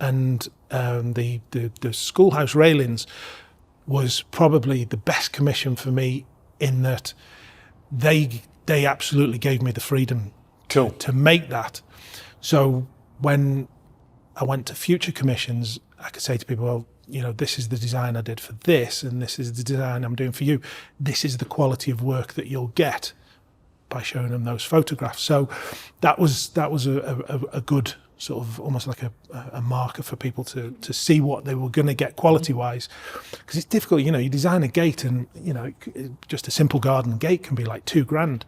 And the schoolhouse railings was probably the best commission for me, in that they absolutely gave me the freedom to make that. So when I went to future commissions, I could say to people, well, you know, this is the design I did for this, and this is the design I'm doing for you. This is the quality of work that you'll get by showing them those photographs. So that was a good sort of, almost like a marker for people to see what they were going to get quality wise, because it's difficult. You know, you design a gate, and you know, just a simple garden gate can be like $2,000.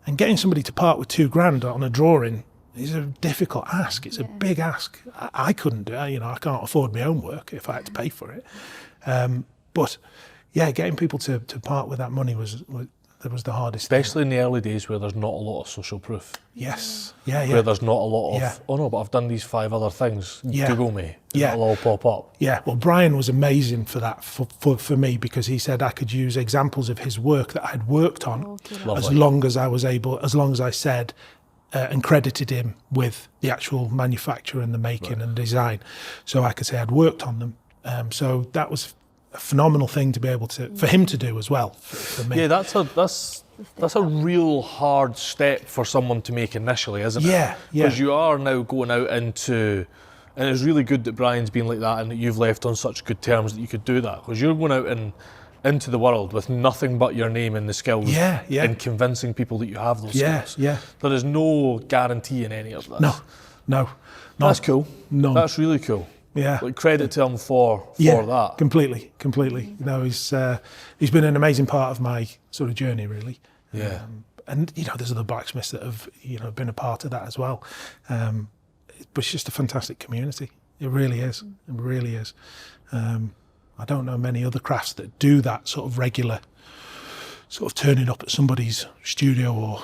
And getting somebody to part with $2,000 on a drawing is a difficult ask. It's a big ask. I couldn't do it. You know, I can't afford my own work if I had to pay for it. But yeah, getting people to part with that money was the hardest Especially in the early days, where there's not a lot of social proof. Yes. Yeah. Where there's not a lot of, oh no, but I've done these 5 other things. Google me. It'll all pop up. Yeah. Well, Brian was amazing for that, for me, because he said I could use examples of his work that I had worked on, as long as I said and credited him with the actual manufacture and the making and design. So I could say I'd worked on them. So that was a phenomenal thing to be able for him to do as well, for me. Yeah, that's a real hard step for someone to make initially, isn't it? Yeah. Because you are now going out into, and it's really good that Brian's been like that and that you've left on such good terms that you could do that, because you're going out into the world with nothing but your name and the skills, and convincing people that you have those skills. There is no guarantee in any of this. No. That's cool. No. That's really cool. Yeah. Like, credit to him for that. Completely. You know, he's been an amazing part of my sort of journey, really. Yeah. And you know, there's other blacksmiths that have, you know, been a part of that as well. But it's just a fantastic community. It really is. It really is. I don't know many other crafts that do that sort of regular, sort of turning up at somebody's studio or.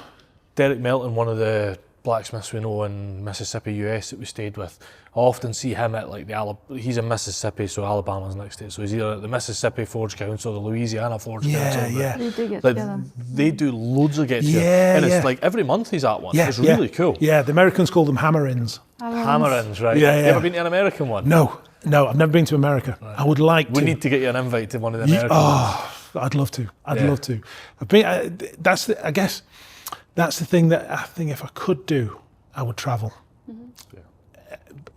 Derek Melton, one of the blacksmiths we know in Mississippi, US that we stayed with, I often see him at like he's in Mississippi, so Alabama's next state, so he's either at the Mississippi Forge Council or the Louisiana Forge Council. They do get like, together. they do loads of get together, and it's like every month he's at one. It's really cool. Yeah, the Americans call them hammer-ins. Hammer-ins, right? Yeah, yeah. You ever been to an American one? No, I've never been to America. Right. I would like to. We need to get you an invite to one of the American ones. I'd love to. I'd love to. I guess that's the thing that I think if I could do, I would travel.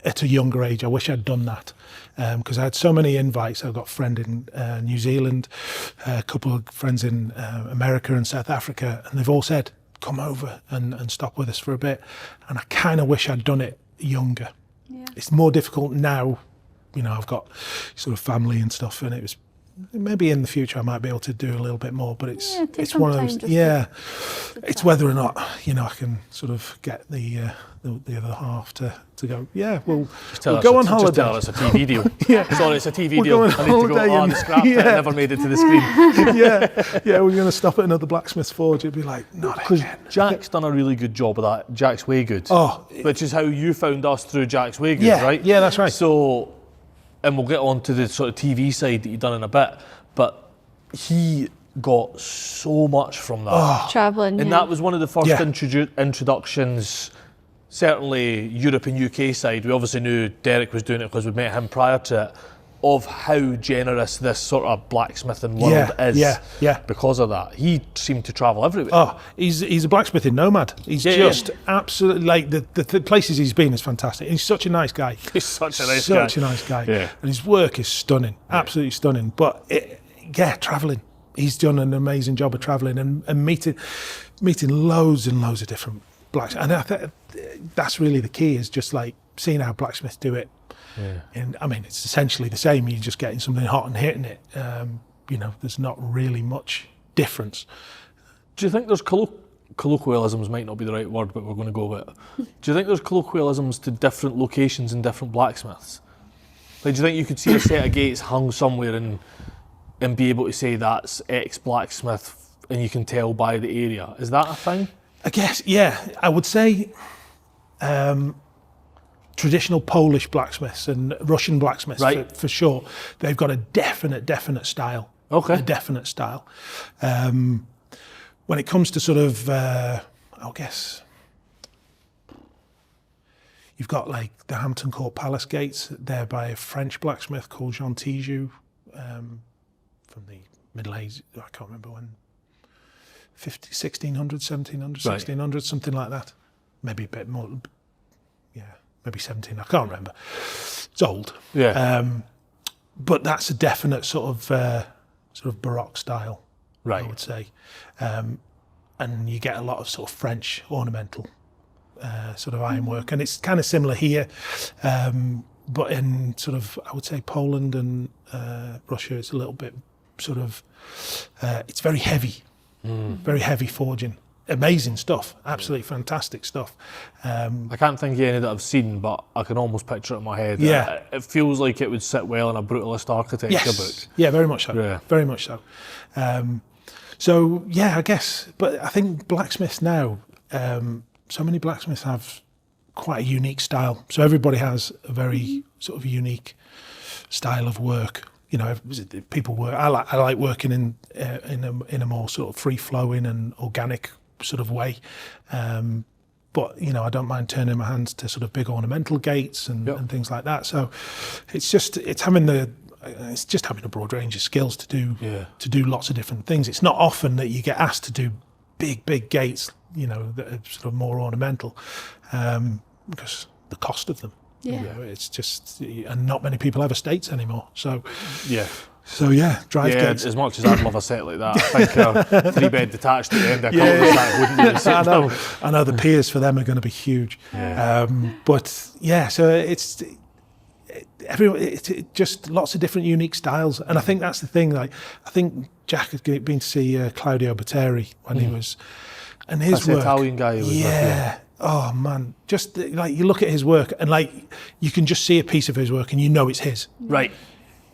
At a younger age, I wish I'd done that, because I had so many invites. I've got a friend in New Zealand, a couple of friends in America and South Africa, and they've all said, come over and stop with us for a bit. And I kind of wish I'd done it younger. Yeah. It's more difficult now. You know, I've got sort of family and stuff, and it was maybe in the future I might be able to do a little bit more, but it's one of those. It's whether or not, you know, I can sort of get the other half to go. Yeah, we'll go on holiday. Just tell us it's a TV deal. Sorry, it's a TV deal. I need to go. The scrap it never made it to the screen. We're going to stop at another blacksmith's forge. It'd be like, not again. Jack's done a really good job of that. Jack's Way Good. Which is how you found us through Jack's Way Good, right? Yeah, that's right. So. And we'll get on to the sort of TV side that you've done in a bit, but he got so much from that. Travelling, and that was one of the first introductions, certainly Europe and UK side. We obviously knew Derek was doing it because we met him prior to it, of how generous this sort of blacksmithing world is because of that. He seemed to travel everywhere. He's a blacksmithing nomad. He's absolutely, like, the places he's been is fantastic. He's such a nice guy. He's such a nice guy. Yeah. And his work is stunning, absolutely stunning. But travelling. He's done an amazing job of travelling and meeting loads and loads of different blacksmiths. And I think that's really the key, is just like seeing how blacksmiths do it. And I mean, it's essentially the same. You're just getting something hot and hitting it. You know, there's not really much difference. Do you think there's colloquialisms? Might not be the right word, but we're going to go with it. Do you think there's colloquialisms to different locations and different blacksmiths? Like, do you think you could see a set of gates hung somewhere and be able to say that's X blacksmith, and you can tell by the area? Is that a thing? I guess, yeah. I would say. Traditional Polish blacksmiths and Russian blacksmiths, for sure. They've got a definite style. Okay. A definite style. When it comes to sort of, I guess, you've got like the Hampton Court Palace gates there by a French blacksmith called Jean Tijoux, from the Middle Ages. I can't remember when. 1600, 1700, 1600, something like that. Maybe a bit more. Maybe 17, I can't remember. It's old. Yeah. But that's a definite sort of Baroque style, I would say. And you get a lot of sort of French ornamental sort of ironwork. And it's kind of similar here. But in sort of, I would say, Poland and Russia, it's a little bit sort of, it's very heavy. Very heavy forging. Amazing stuff, absolutely fantastic stuff. I can't think of any that I've seen, but I can almost picture it in my head. It feels like it would sit well in a brutalist architecture book. Yeah, very much so. Yeah. Very much so. So yeah, I guess. But I think blacksmiths now, so many blacksmiths have quite a unique style. So everybody has a very sort of unique style of work. You know, people work. I like working in a more sort of free flowing and organic sort of way, but you know, I don't mind turning my hands to sort of big ornamental gates and things like that. So it's just having a broad range of skills to do lots of different things. It's not often that you get asked to do big gates, you know, that are sort of more ornamental, because the cost of them. You know, it's just, and not many people have estates anymore. So drive gates. As much as I'd love a set like that, I think a 3-bed detached at the end of a cul-de-sac wouldn't be the same. I know the piers for them are going to be huge. So it's just lots of different unique styles, and I think that's the thing. Like, I think Jack had been to see Claudio Botteri when he was, and his that's work. The Italian guy who was Oh man, just like you look at his work and like you can just see a piece of his work and you know it's his. Right.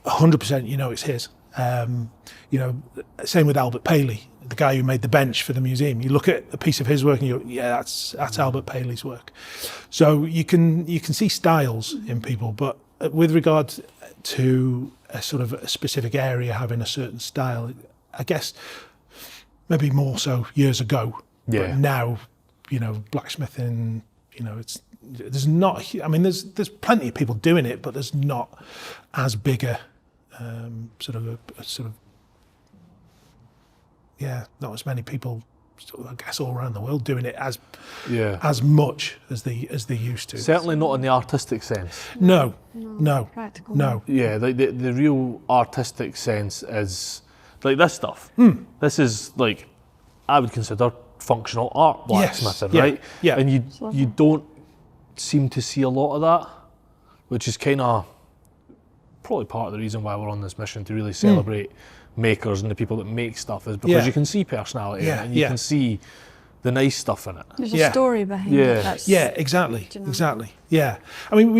100% you know it's his. You know, same with Albert Paley. the guy who made the bench for the museum. You look at a piece of his work and you go, yeah, that's Albert Paley's work. So you can see styles in people, but with regard to a sort of a specific area having a certain style, I guess maybe more so years ago. Yeah. But now, blacksmithing, there's plenty of people doing it, but there's not as big a not as many people, I guess, all around the world doing it as much as they used to. Certainly not in the artistic sense. No. Practical. No. Yeah, the real artistic sense is like this stuff. This is like, I would consider functional art blacksmithing, right? Yeah. And you don't seem to see a lot of that, which is kind of probably part of the reason why we're on this mission, to really celebrate makers and the people that make stuff, is because you can see personality in it, and you can see the nice stuff in it. There's a story behind it. Exactly. Yeah. I mean,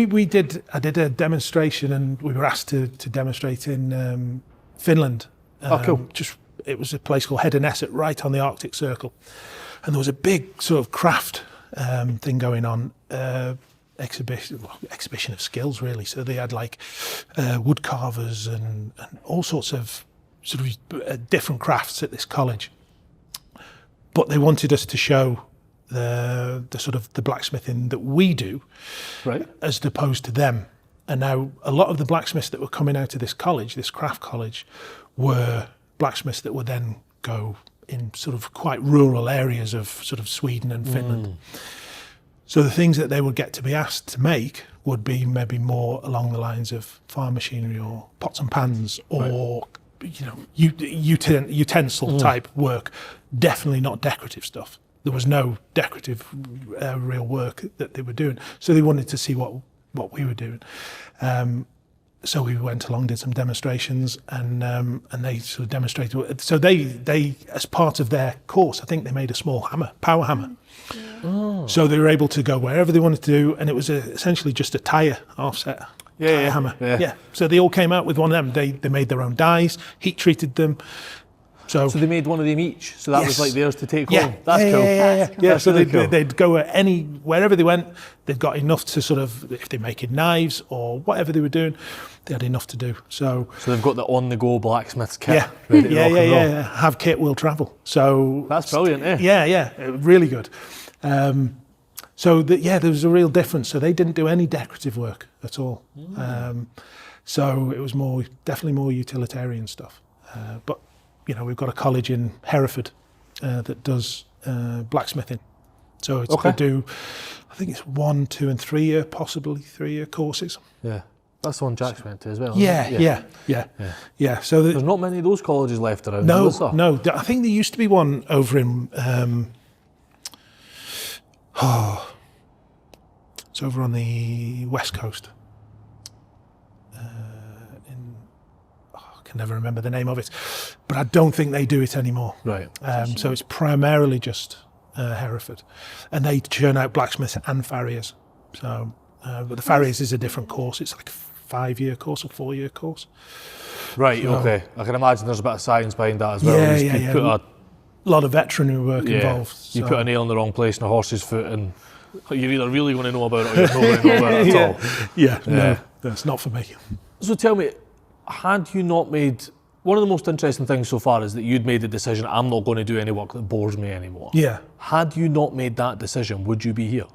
I did a demonstration, and we were asked to demonstrate in Finland. Cool. It was a place called Hedenäset, right on the Arctic Circle, and there was a big sort of craft thing going on, exhibition of skills, really. So they had like wood carvers and all sorts of sort of different crafts at this college, but they wanted us to show the sort of the blacksmithing that we do, right, as opposed to them. And now a lot of the blacksmiths that were coming out of this college, this craft college, were blacksmiths that would then go in sort of quite rural areas of sort of Sweden and Finland. So the things that they would get to be asked to make would be maybe more along the lines of farm machinery or pots and pans or utensil type work. Definitely not decorative stuff. There was no decorative real work that they were doing. So they wanted to see what we were doing. So we went along, did some demonstrations, and they sort of demonstrated. So they, as part of their course, I think they made a small hammer, power hammer. Oh. So they were able to go wherever they wanted to do, and it was essentially just a tyre offset hammer. Yeah. So they all came out with one of them. They made their own dies, heat treated them. So they made one of them each. So that was like theirs to take home. That's cool. Yeah. That's So really cool. they'd go wherever they went, they'd got enough to sort of, if they're making knives or whatever they were doing, they had enough to do. So they've got the on-the-go blacksmith's kit. Yeah. Ready to rock and roll. Yeah. Have kit, will travel. So that's brilliant, eh? Yeah. Really good. There was a real difference. So they didn't do any decorative work at all. So it was definitely more utilitarian stuff. But we've got a college in Hereford that does blacksmithing. So they do, I think it's 1, 2 and 3 year, possibly 3 year courses. Yeah. That's the one Jack's went to as well. Yeah. So there's not many of those colleges left around. No. I think there used to be one over in, it's over on the west coast. I can never remember the name of it, but I don't think they do it anymore. Right. So it's primarily just Hereford, and they churn out blacksmiths and farriers. So, but the farriers is a different course. It's like a 5 year course or 4 year course. Right. Okay. I can imagine there's a bit of science behind that as well. Yeah. Put a lot of veterinary work involved. You put a nail in the wrong place in a horse's foot, and you're either really going to know about it or you're not going to know about it at all. No, that's not for me. So tell me, had you not made, one of the most interesting things so far is that you'd made the decision, I'm not going to do any work that bores me anymore. Yeah. Had you not made that decision, would you be here?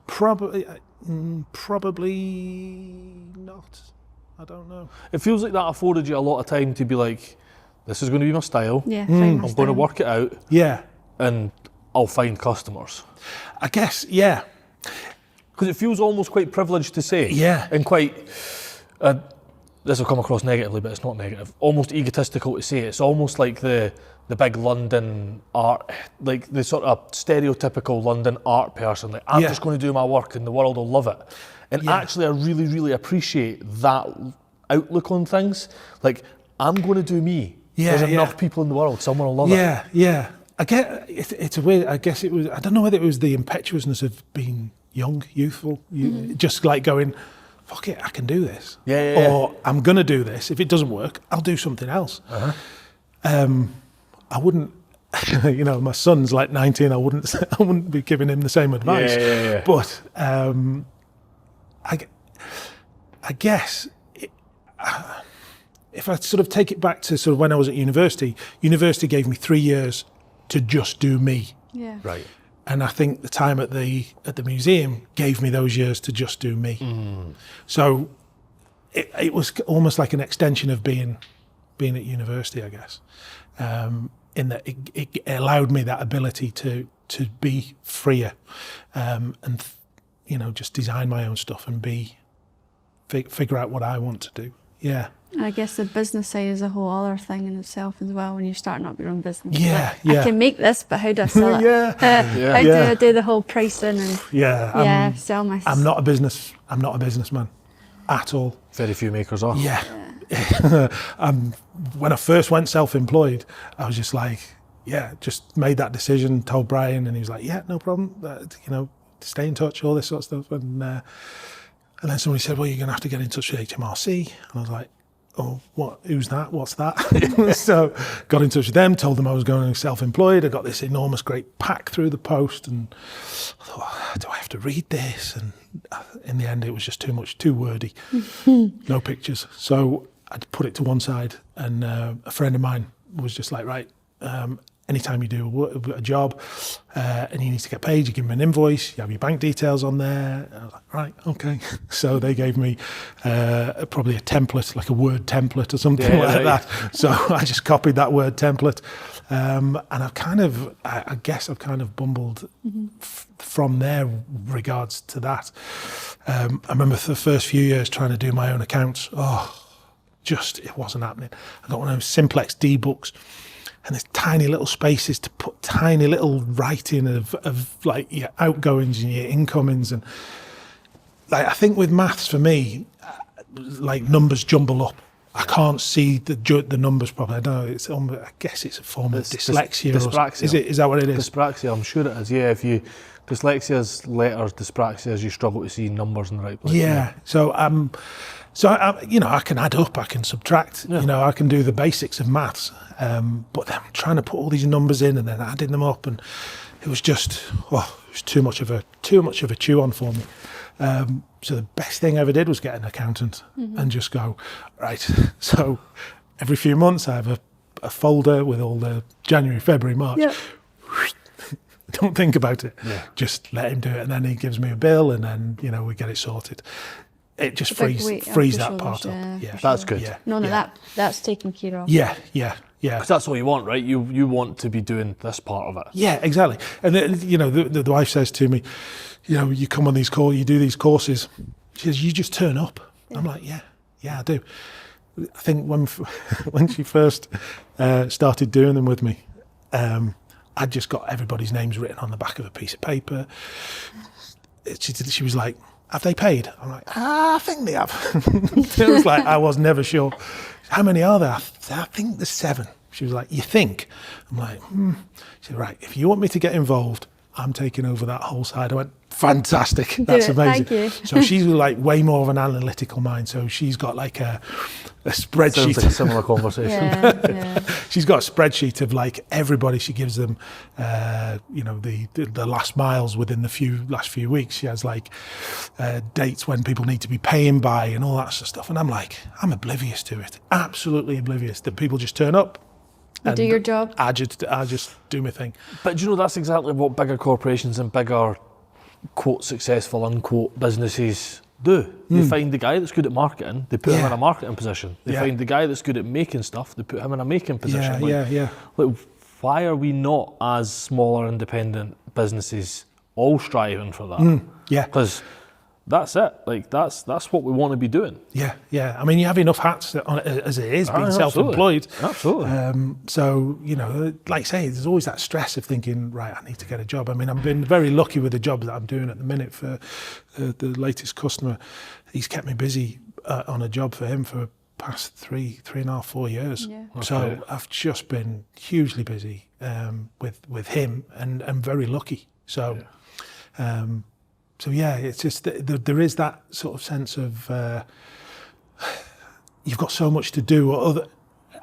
Probably not. I don't know. It feels like that afforded you a lot of time to be like, this is going to be my style. Yeah, I'm going to work it out. Yeah. And I'll find customers. I guess, yeah. Because it feels almost quite privileged to say. Yeah. And quite, this will come across negatively, but it's not negative. Almost egotistical to say. It's almost like the big London art, like the sort of stereotypical London art person. Like, I'm just going to do my work and the world will love it. And actually, I really, really appreciate that outlook on things. Like, I'm going to do me. There's enough people in the world, someone will love it. Yeah. I get it's a weird. I guess it was. I don't know whether it was the impetuousness of being young, youthful, just like going, fuck it, I can do this. Yeah. Or I'm going to do this. If it doesn't work, I'll do something else. I wouldn't, my son's like 19, I wouldn't be giving him the same advice. Yeah. But I guess if I sort of take it back to sort of when I was at university gave me 3 years to just do me. Yeah. Right. And I think the time at the museum gave me those years to just do me. So it was almost like an extension of being at university, I guess. In that it allowed me that ability to be freer, and just design my own stuff and figure out what I want to do. Yeah. I guess the business side is a whole other thing in itself as well when you're starting up your own business. Yeah, Like, I can make this, but how do I sell it? How do I do the whole pricing and sell my stuff? I'm not a businessman at all. Very few makers are. Yeah. When I first went self-employed, I was just like, just made that decision, told Brian, and he was like, yeah, no problem, stay in touch, all this sort of stuff. And then somebody said, well, you're going to have to get in touch with HMRC. And I was like, oh, what? Who's that? What's that? So got in touch with them, told them I was going self-employed. I got this enormous, great pack through the post, and I thought, do I have to read this? And in the end, it was just too much, too wordy, no pictures. So I put it to one side, and a friend of mine was just like, right, anytime you do a job and you need to get paid, you give them an invoice, you have your bank details on there. And I was like, right, okay. So they gave me probably a template, like a Word template or something like that. So I just copied that Word template. And I guess I've kind of bumbled from there regards to that. I remember for the first few years trying to do my own accounts. It wasn't happening. I got one of those Simplex D books. And there's tiny little spaces to put tiny little writing of like your outgoings and your incomings. And like, I think with maths for me, like numbers jumble up. I can't see the numbers properly. I don't know. I guess it's a form of dyslexia. Dyspraxia. Is that what it is? Dyspraxia, I'm sure it is. Yeah, dyslexia is letters, dyspraxia is you struggle to see numbers in the right place. Yeah. So I can add up, I can subtract, I can do the basics of maths. But then trying to put all these numbers in and then adding them up, and it was just, it was too much of a chew on for me. So the best thing I ever did was get an accountant and just go, right. So every few months I have a folder with all the January, February, March. Yep. Don't think about it. Yeah. Just let him do it, and then he gives me a bill, and then we get it sorted. It just frees that part up. Yeah, that's good. Yeah. That's taken care of. Yeah. Because that's all you want, right? You want to be doing this part of it. Yeah, exactly. And the wife says to me, you come on these calls, you do these courses. She says, you just turn up. Yeah. I'm like, yeah, I do. I think when she first started doing them with me, I'd just got everybody's names written on the back of a piece of paper. She was like, have they paid? I'm like, I think they have. It was like, I was never sure. How many are there? I think there's 7. She was like, you think? I'm like, She said, right, if you want me to get involved, I'm taking over that whole side. I went, fantastic. That's amazing. Thank you. So she's like way more of an analytical mind. So she's got like a spreadsheet. Sounds like a similar conversation. Yeah. She's got a spreadsheet of like everybody. She gives them, the last miles within the last few weeks. She has like dates when people need to be paying by and all that sort of stuff. And I'm like, I'm oblivious to it. Absolutely oblivious that people just turn up. You do your job. I just do my thing. But that's exactly what bigger corporations and bigger, quote, successful, unquote, businesses do. They find the guy that's good at marketing, they put him in a marketing position. They find the guy that's good at making stuff, they put him in a making position. Like, why are we not, as smaller independent businesses, all striving for that? Because that's it. Like, that's what we want to be doing. Yeah. I mean, you have enough hats as it is, being self-employed. Absolutely. So, like I say, there's always that stress of thinking, right, I need to get a job. I mean, I've been very lucky with the job that I'm doing at the minute for the latest customer. He's kept me busy on a job for him for past 3.5, 4 years. Yeah. So I've just been hugely busy with him and very lucky. So, yeah, it's just there is that sort of sense of you've got so much to do,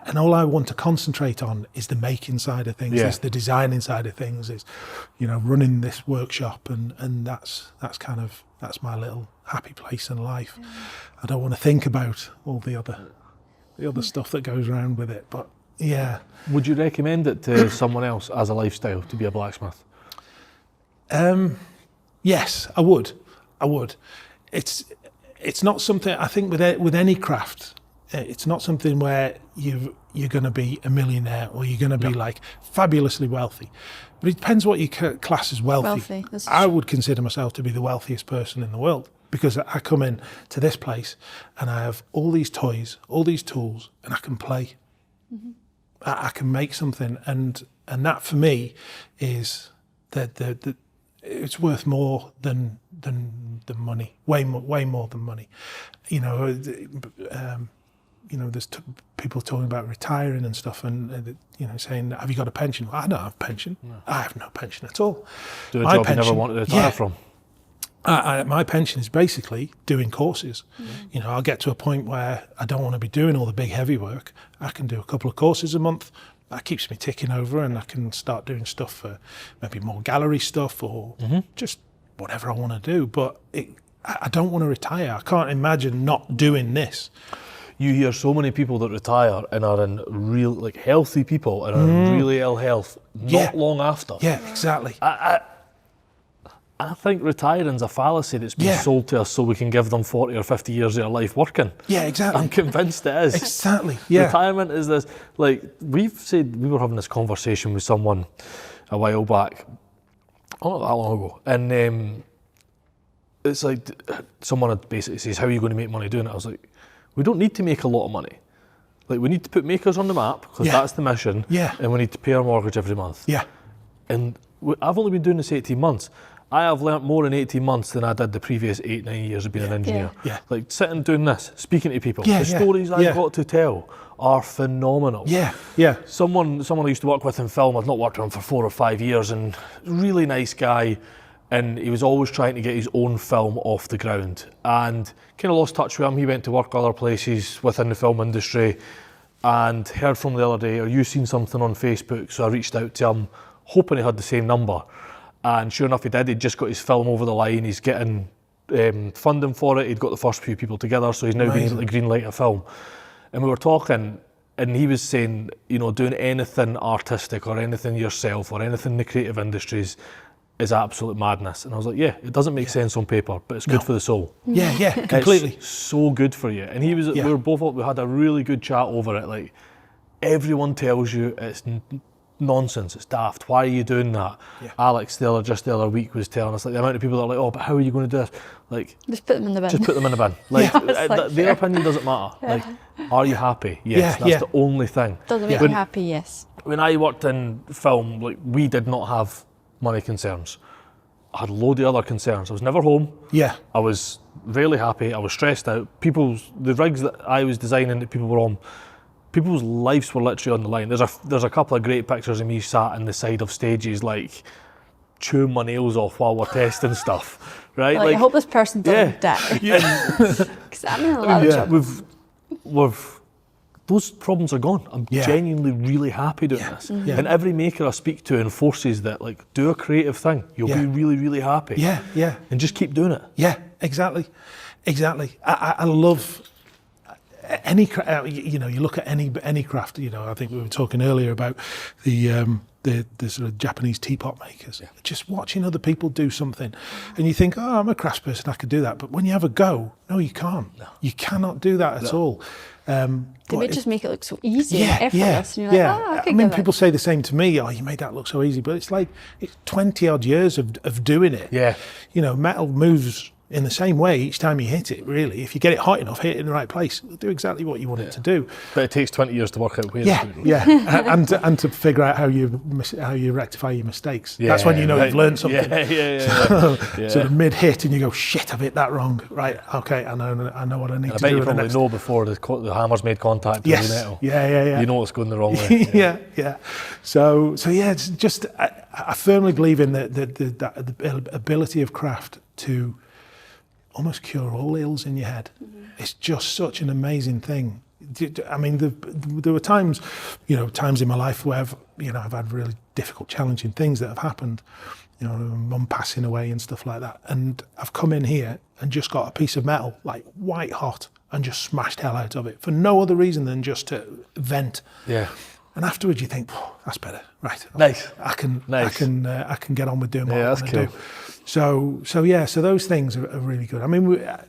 and all I want to concentrate on is the making side of things, is the designing side of things, is running this workshop, and that's my little happy place in life. I don't want to think about all the other stuff that goes around with it, but yeah. Would you recommend it to someone else as a lifestyle to be a blacksmith? Yes, I would. It's not something, I think, with any craft. It's not something where you're going to be a millionaire or you're going to be like fabulously wealthy. But it depends what you class as wealthy. I would consider myself to be the wealthiest person in the world, because I come in to this place and I have all these toys, all these tools, and I can play. Mm-hmm. I can make something, and that for me is the it's worth more than money, way more than money. There's people talking about retiring and stuff, and saying, have you got a pension? Well, I don't have a pension. No. I have no pension at all. Do a job you never wanted to retire from. My pension is basically doing courses. Mm. I'll get to a point where I don't want to be doing all the big heavy work. I can do a couple of courses a month. That keeps me ticking over, and I can start doing stuff for maybe more gallery stuff or just whatever I want to do. But I don't want to retire. I can't imagine not doing this. You hear so many people that retire and are in real, healthy people and are in really ill health not long after. Yeah, exactly. I think retiring's a fallacy that's been sold to us so we can give them 40 or 50 years of their life working. Yeah, exactly. I'm convinced it is. Exactly, yeah. Retirement is this, we were having this conversation with someone a while back, not that long ago, and it's like someone had basically says, how are you going to make money doing it? I was like, we don't need to make a lot of money. We need to put makers on the map, because that's the mission, and we need to pay our mortgage every month. Yeah. And I've only been doing this 18 months. I have learnt more in 18 months than I did the previous 8-9 years of being an engineer. Yeah. Sitting doing this, speaking to people. The stories I've got to tell are phenomenal. Yeah. Someone I used to work with in film, I've not worked with him for 4 or 5 years, and really nice guy, and he was always trying to get his own film off the ground, and kind of lost touch with him. He went to work other places within the film industry, and heard from the other day, "Are you seen something on Facebook?" So I reached out to him, hoping he had the same number. And sure enough, he did. He'd just got his film over the line. He's getting funding for it. He'd got the first few people together, so he's now being able to green light a film. And we were talking, and he was saying, doing anything artistic or anything yourself or anything in the creative industries is absolute madness. And I was like, it doesn't make sense on paper, but it's good for the soul. Yeah, completely. It's so good for you. And he was. We had a really good chat over it. Everyone tells you it's nonsense, it's daft, why are you doing that? Alex just the other week was telling us the amount of people that are like, oh, but how are you going to do this? Just put them in the bin. Just put them in the bin. Their opinion doesn't matter. Are you happy? Yes, that's the only thing. Doesn't make you happy, yes. When I worked in film, we did not have money concerns. I had a load of other concerns. I was never home. I was rarely happy. I was stressed out. The rigs that I was designing that people were on, people's lives were literally on the line. There's a couple of great pictures of me sat in the side of stages, chewing my nails off while we're testing stuff, right? I hope this person doesn't die. Because I'm in a lot of trouble. Those problems are gone. I'm genuinely really happy doing this. Mm-hmm. And every maker I speak to enforces that, do a creative thing. You'll be really, really happy. Yeah. And just keep doing it. Yeah, exactly. I love any, you look at any craft. I think we were talking earlier about the sort of Japanese teapot makers. Just watching other people do something, and you think, oh, I'm a craftsperson, I could do that. But when you have a go, no, you can't. No. You cannot do that at all. They just make it look so easy and effortless. And you're like, I mean, people say the same to me. Oh, you made that look so easy, but it's 20 odd years of doing it. Yeah. Metal moves in the same way each time you hit it, really. If you get it hot enough, hit it in the right place, it'll do exactly what you want it to do. But it takes 20 years to work out where and to figure out how you rectify your mistakes. That's when you've learned something. Sort of mid-hit and you go, shit, I've hit that wrong. Right, okay, I know what I need to do. I bet you probably know before the hammer's made contact with the metal. Yeah. You know what's going the wrong way. Yeah. So it's just, I firmly believe in the ability of craft to almost cure all ills in your head. It's just such an amazing thing. I mean, there were times, times in my life where I've had really difficult, challenging things that have happened. Mum passing away and stuff like that. And I've come in here and just got a piece of metal, like white hot, and just smashed hell out of it for no other reason than just to vent. Yeah. And afterwards you think, that's better, right? Nice. I can get on with doing what I want to do. So those things are really good. I mean, a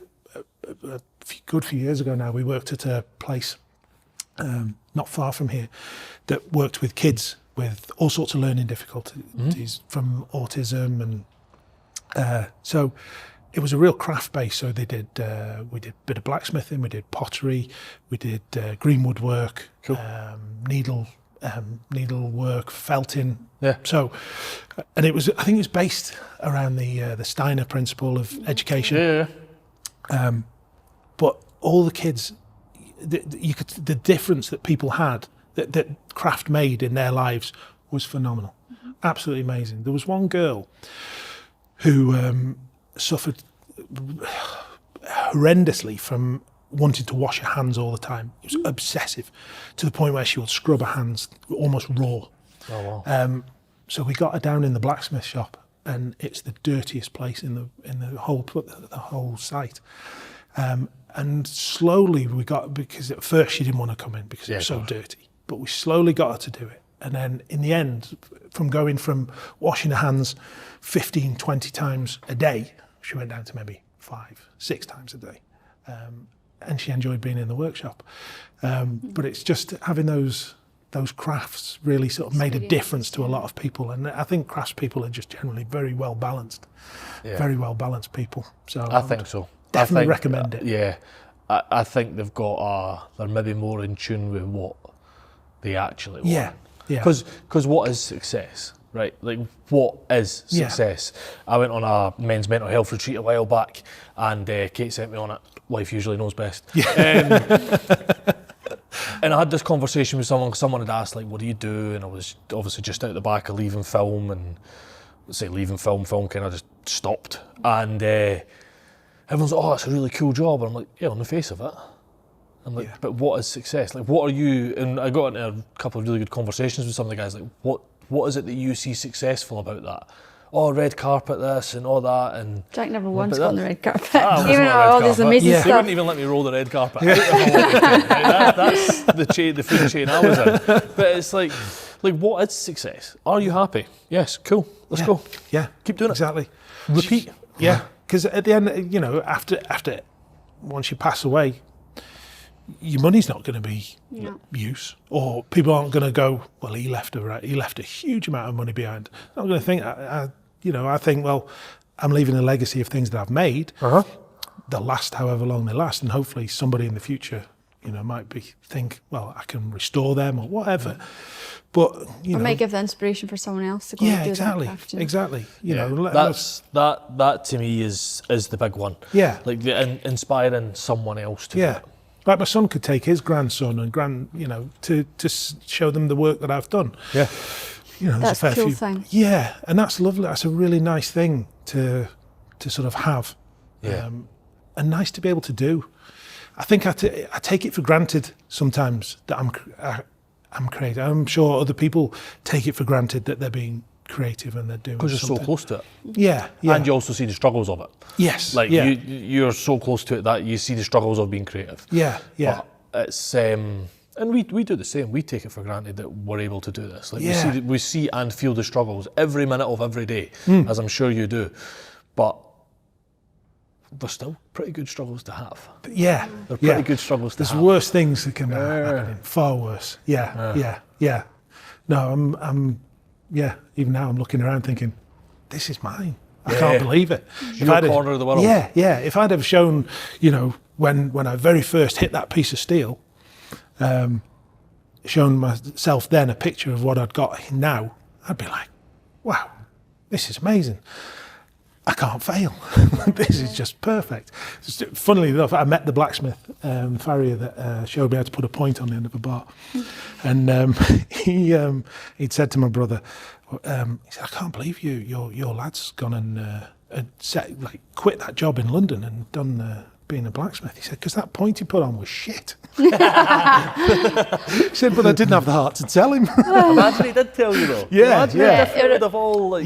good few years ago now, we worked at a place not far from here that worked with kids with all sorts of learning difficulties from autism, and so it was a real craft base. So we did a bit of blacksmithing, we did pottery, we did green woodwork, cool. Needle work, felting. Yeah. So, and I think it was based around the Steiner principle of education. Yeah. But all the kids, the difference that people had, that craft made in their lives was phenomenal. Absolutely amazing. There was one girl who suffered horrendously from wanting to wash her hands all the time. It was obsessive, to the point where she would scrub her hands almost raw. Oh, wow. So we got her down in the blacksmith shop, and it's the dirtiest place in the whole site. And slowly because at first she didn't want to come in because it was so dirty, but we slowly got her to do it. And then in the end, from going from washing her hands 15, 20 times a day, she went down to maybe 5, 6 times a day. And she enjoyed being in the workshop. But it's just having those crafts really sort of made a difference to a lot of people. And I think craftspeople are just generally very well balanced, very well balanced people. So I think so. Definitely recommend it. Yeah, I think they've got they're maybe more in tune with what they actually want. Yeah. Because what is success, right? Like, what is success? Yeah. I went on a men's mental health retreat a while back, and Kate sent me on it. Life usually knows best. Yeah. And I had this conversation with someone. Someone had asked, like, what do you do? And I was obviously just out the back of leaving film, and film kind of just stopped. And everyone's like, oh, it's a really cool job. And I'm like, yeah, on the face of it. I'm like, but what is success? Like, what are you? And I got into a couple of really good conversations with some of the guys. Like, what is it that you see successful about that? Oh, red carpet, this and all that. And Jack never once got on the red carpet. Even though all this amazing stuff. They wouldn't even let me roll the red carpet. That's the food chain I was in. But it's like, what is success? Are you happy? Yes, cool. Let's go. Yeah, keep doing it. Exactly. Repeat. Yeah, because at the end, after once you pass away, your money's not going to be use, or people aren't going to go, well, he left a huge amount of money behind. I'm not going to think, I think, well, I'm leaving a legacy of things that I've made. They'll last however long they last, and hopefully somebody in the future, might think, well, I can restore them or whatever. But or might give the inspiration for someone else to go and do that craft. Exactly. That to me is the big one. Yeah. Like inspiring someone else to do it. Like my son could take his grandson and to show them the work that I've done. Yeah. That's a cool thing. Yeah, and that's lovely. That's a really nice thing to sort of have. Yeah. And nice to be able to do. I think I take it for granted sometimes that I'm creative. I'm sure other people take it for granted that they're being creative and they're doing because you're so close to it. Yeah. And you also see the struggles of it. Yes. You're so close to it that you see the struggles of being creative. Yeah. But it's and we do the same. We take it for granted that we're able to do this. We see and feel the struggles every minute of every day, as I'm sure you do. But they're still pretty good struggles to have. Yeah. They're pretty good struggles to have. There's worse things that can happen. Far worse. Yeah. No, I'm even now I'm looking around thinking, this is mine. I can't believe it. Your corner of the world. Yeah. If I'd have shown, when I very first hit that piece of steel, shown myself then a picture of what I'd got now, I'd be like, wow, this is amazing. I can't fail. This is just perfect. Funnily enough, I met the blacksmith farrier that showed me how to put a point on the end of a bar. And he'd said to my brother, he said, I can't believe your lad's gone and quit that job in London and done being a blacksmith. He said, because that point he put on was shit. He said, but I didn't have the heart to tell him. Imagine he did tell you though. Imagine it would have all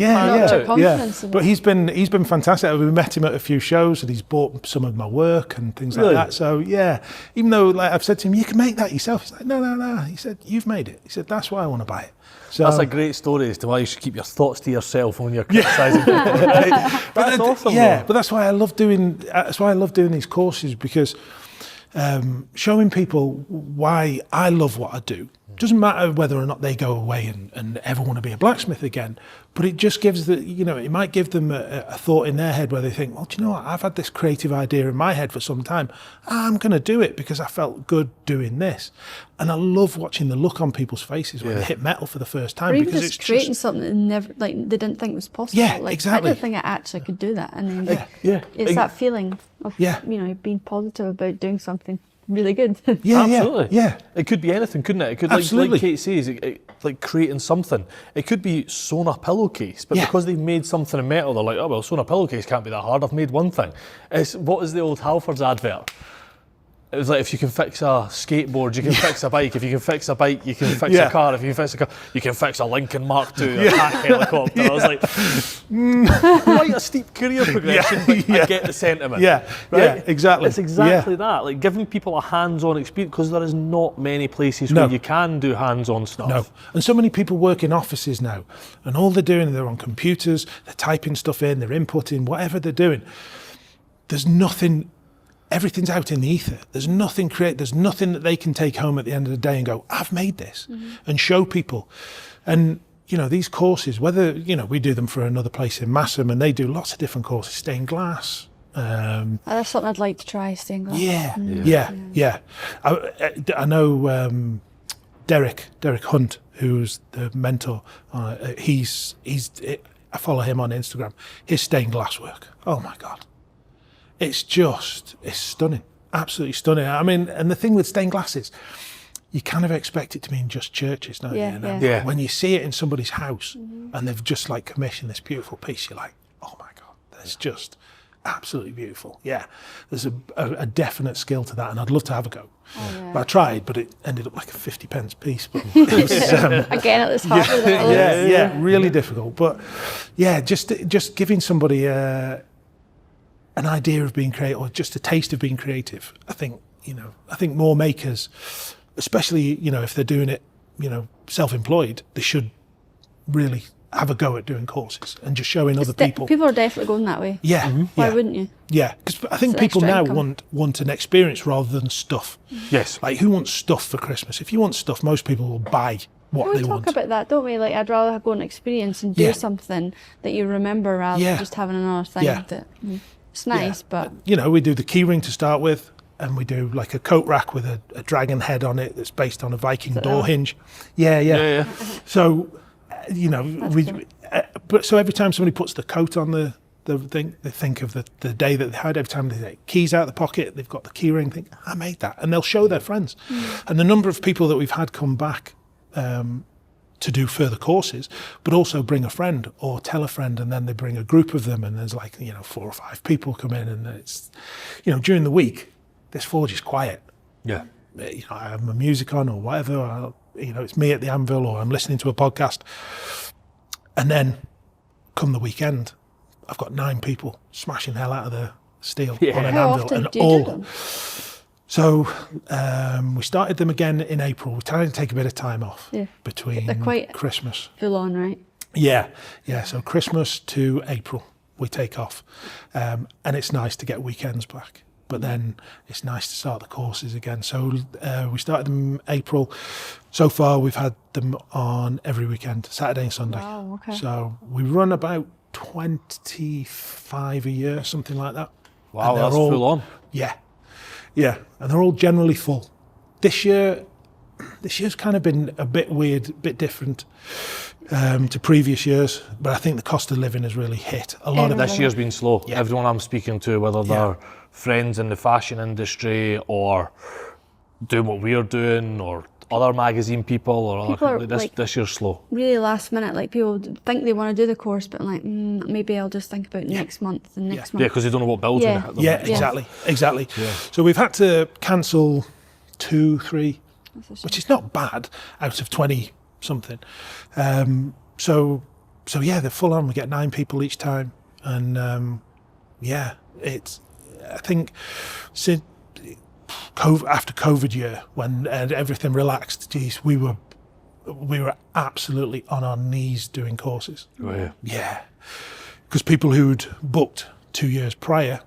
confidence. But he's been fantastic. We met him at a few shows and he's bought some of my work and things like that. So yeah, even though like I've said to him, you can make that yourself. He's like, no. He said, you've made it. He said, that's why I want to buy it. So, that's a great story as to why you should keep your thoughts to yourself when you're criticising people. That's awesome. Yeah, but that's why I love doing. That's why I love doing these courses, because showing people why I love what I do. Doesn't matter whether or not they go away and ever want to be a blacksmith again, but it just gives it might give them a thought in their head where they think, well, do you know what? I've had this creative idea in my head for some time. I'm going to do it because I felt good doing this. And I love watching the look on people's faces when they hit metal for the first time. Or even because just creating something that they didn't think was possible. Yeah, like, exactly. I didn't think I actually could do that. And then it's that feeling of being positive about doing something really good. Absolutely. Yeah. It could be anything, couldn't it? It could, like Kate says, like creating something. It could be sewn a pillowcase, but because they've made something in metal, they're like, oh well, sewn a pillowcase can't be that hard. I've made one thing. What was the old Halfords advert? It was like, if you can fix a skateboard, you can fix a bike. If you can fix a bike, you can fix a car. If you can fix a car, you can fix a Lincoln Mark II attack helicopter. I was like, quite a steep career progression, but I get the sentiment. Yeah, exactly. It's exactly that, like giving people a hands-on experience, because there is not many places where you can do hands-on stuff. No, and so many people work in offices now, and all they're doing, they're on computers, they're typing stuff in, they're inputting, whatever they're doing. There's nothing. Everything's out in the ether. There's nothing There's nothing that they can take home at the end of the day and go, I've made this, and show people. And these courses, whether we do them for another place in Massam, and they do lots of different courses, stained glass. That's something I'd like to try, stained glass. Yeah. I know Derek Hunt, who's the mentor. I follow him on Instagram. His stained glass work. Oh my God. It's stunning, absolutely stunning. I mean, and the thing with stained glass is, you kind of expect it to be in just churches, don't you? When you see it in somebody's house and they've just like commissioned this beautiful piece, you're like, oh my God, that's just absolutely beautiful. Yeah, there's a definite skill to that, and I'd love to have a go. But I tried, but it ended up like a 50 pence piece. But it was, again, it was hard. Really difficult. But yeah, just giving somebody an idea of being creative, or just a taste of being creative. I think more makers, especially if they're doing it, self-employed, they should really have a go at doing courses and just showing other people. People are definitely going that way. Why wouldn't you? Yeah, because I think people now want an experience rather than stuff. Yes. Like, who wants stuff for Christmas? If you want stuff, most people will buy what they want. We talk about that, don't we? Like, I'd rather go and experience and do something that you remember rather than just having another thing that. It's nice, but... we do the key ring to start with, and we do like a coat rack with a dragon head on it that's based on a Viking door hinge. Yeah. So, so every time somebody puts the coat on the thing, they think of the day that they had. Every time they take keys out of the pocket, they've got the key ring, think, I made that. And they'll show their friends. And the number of people that we've had come back to do further courses, but also bring a friend or tell a friend, and then they bring a group of them, and there's like 4 or 5 people come in, and it's during the week this forge is quiet. I have my music on or whatever, it's me at the anvil, or I'm listening to a podcast, and then come the weekend I've got 9 people smashing the hell out of the steel on an anvil, and all. So we started them again in April. We're trying to take a bit of time off between Christmas. Full on, right? Yeah. So Christmas to April we take off, and it's nice to get weekends back. But then it's nice to start the courses again. So we started them in April. So far we've had them on every weekend, Saturday and Sunday. Wow, okay. So we run about 25 a year, something like that. Wow, that's full on. Yeah, and they're all generally full. This year's kind of been a bit weird, a bit different to previous years, but I think the cost of living has really hit a lot of this year's been slow. Yeah. Everyone I'm speaking to, whether they're friends in the fashion industry or doing what we're doing or other magazine people or People other, are, this year's slow. Really last minute, like people think they want to do the course, but like maybe I'll just think about next month and next month. Yeah, because they don't know what bill's going to hit them. Yeah, exactly. Yeah. So we've had to cancel 2, 3, which is not bad out of 20 something. So they're full on. We get 9 people each time, and it's. I think since after COVID year, when everything relaxed, geez, we were absolutely on our knees doing courses. Oh, yeah. Yeah, because people who'd booked 2 years prior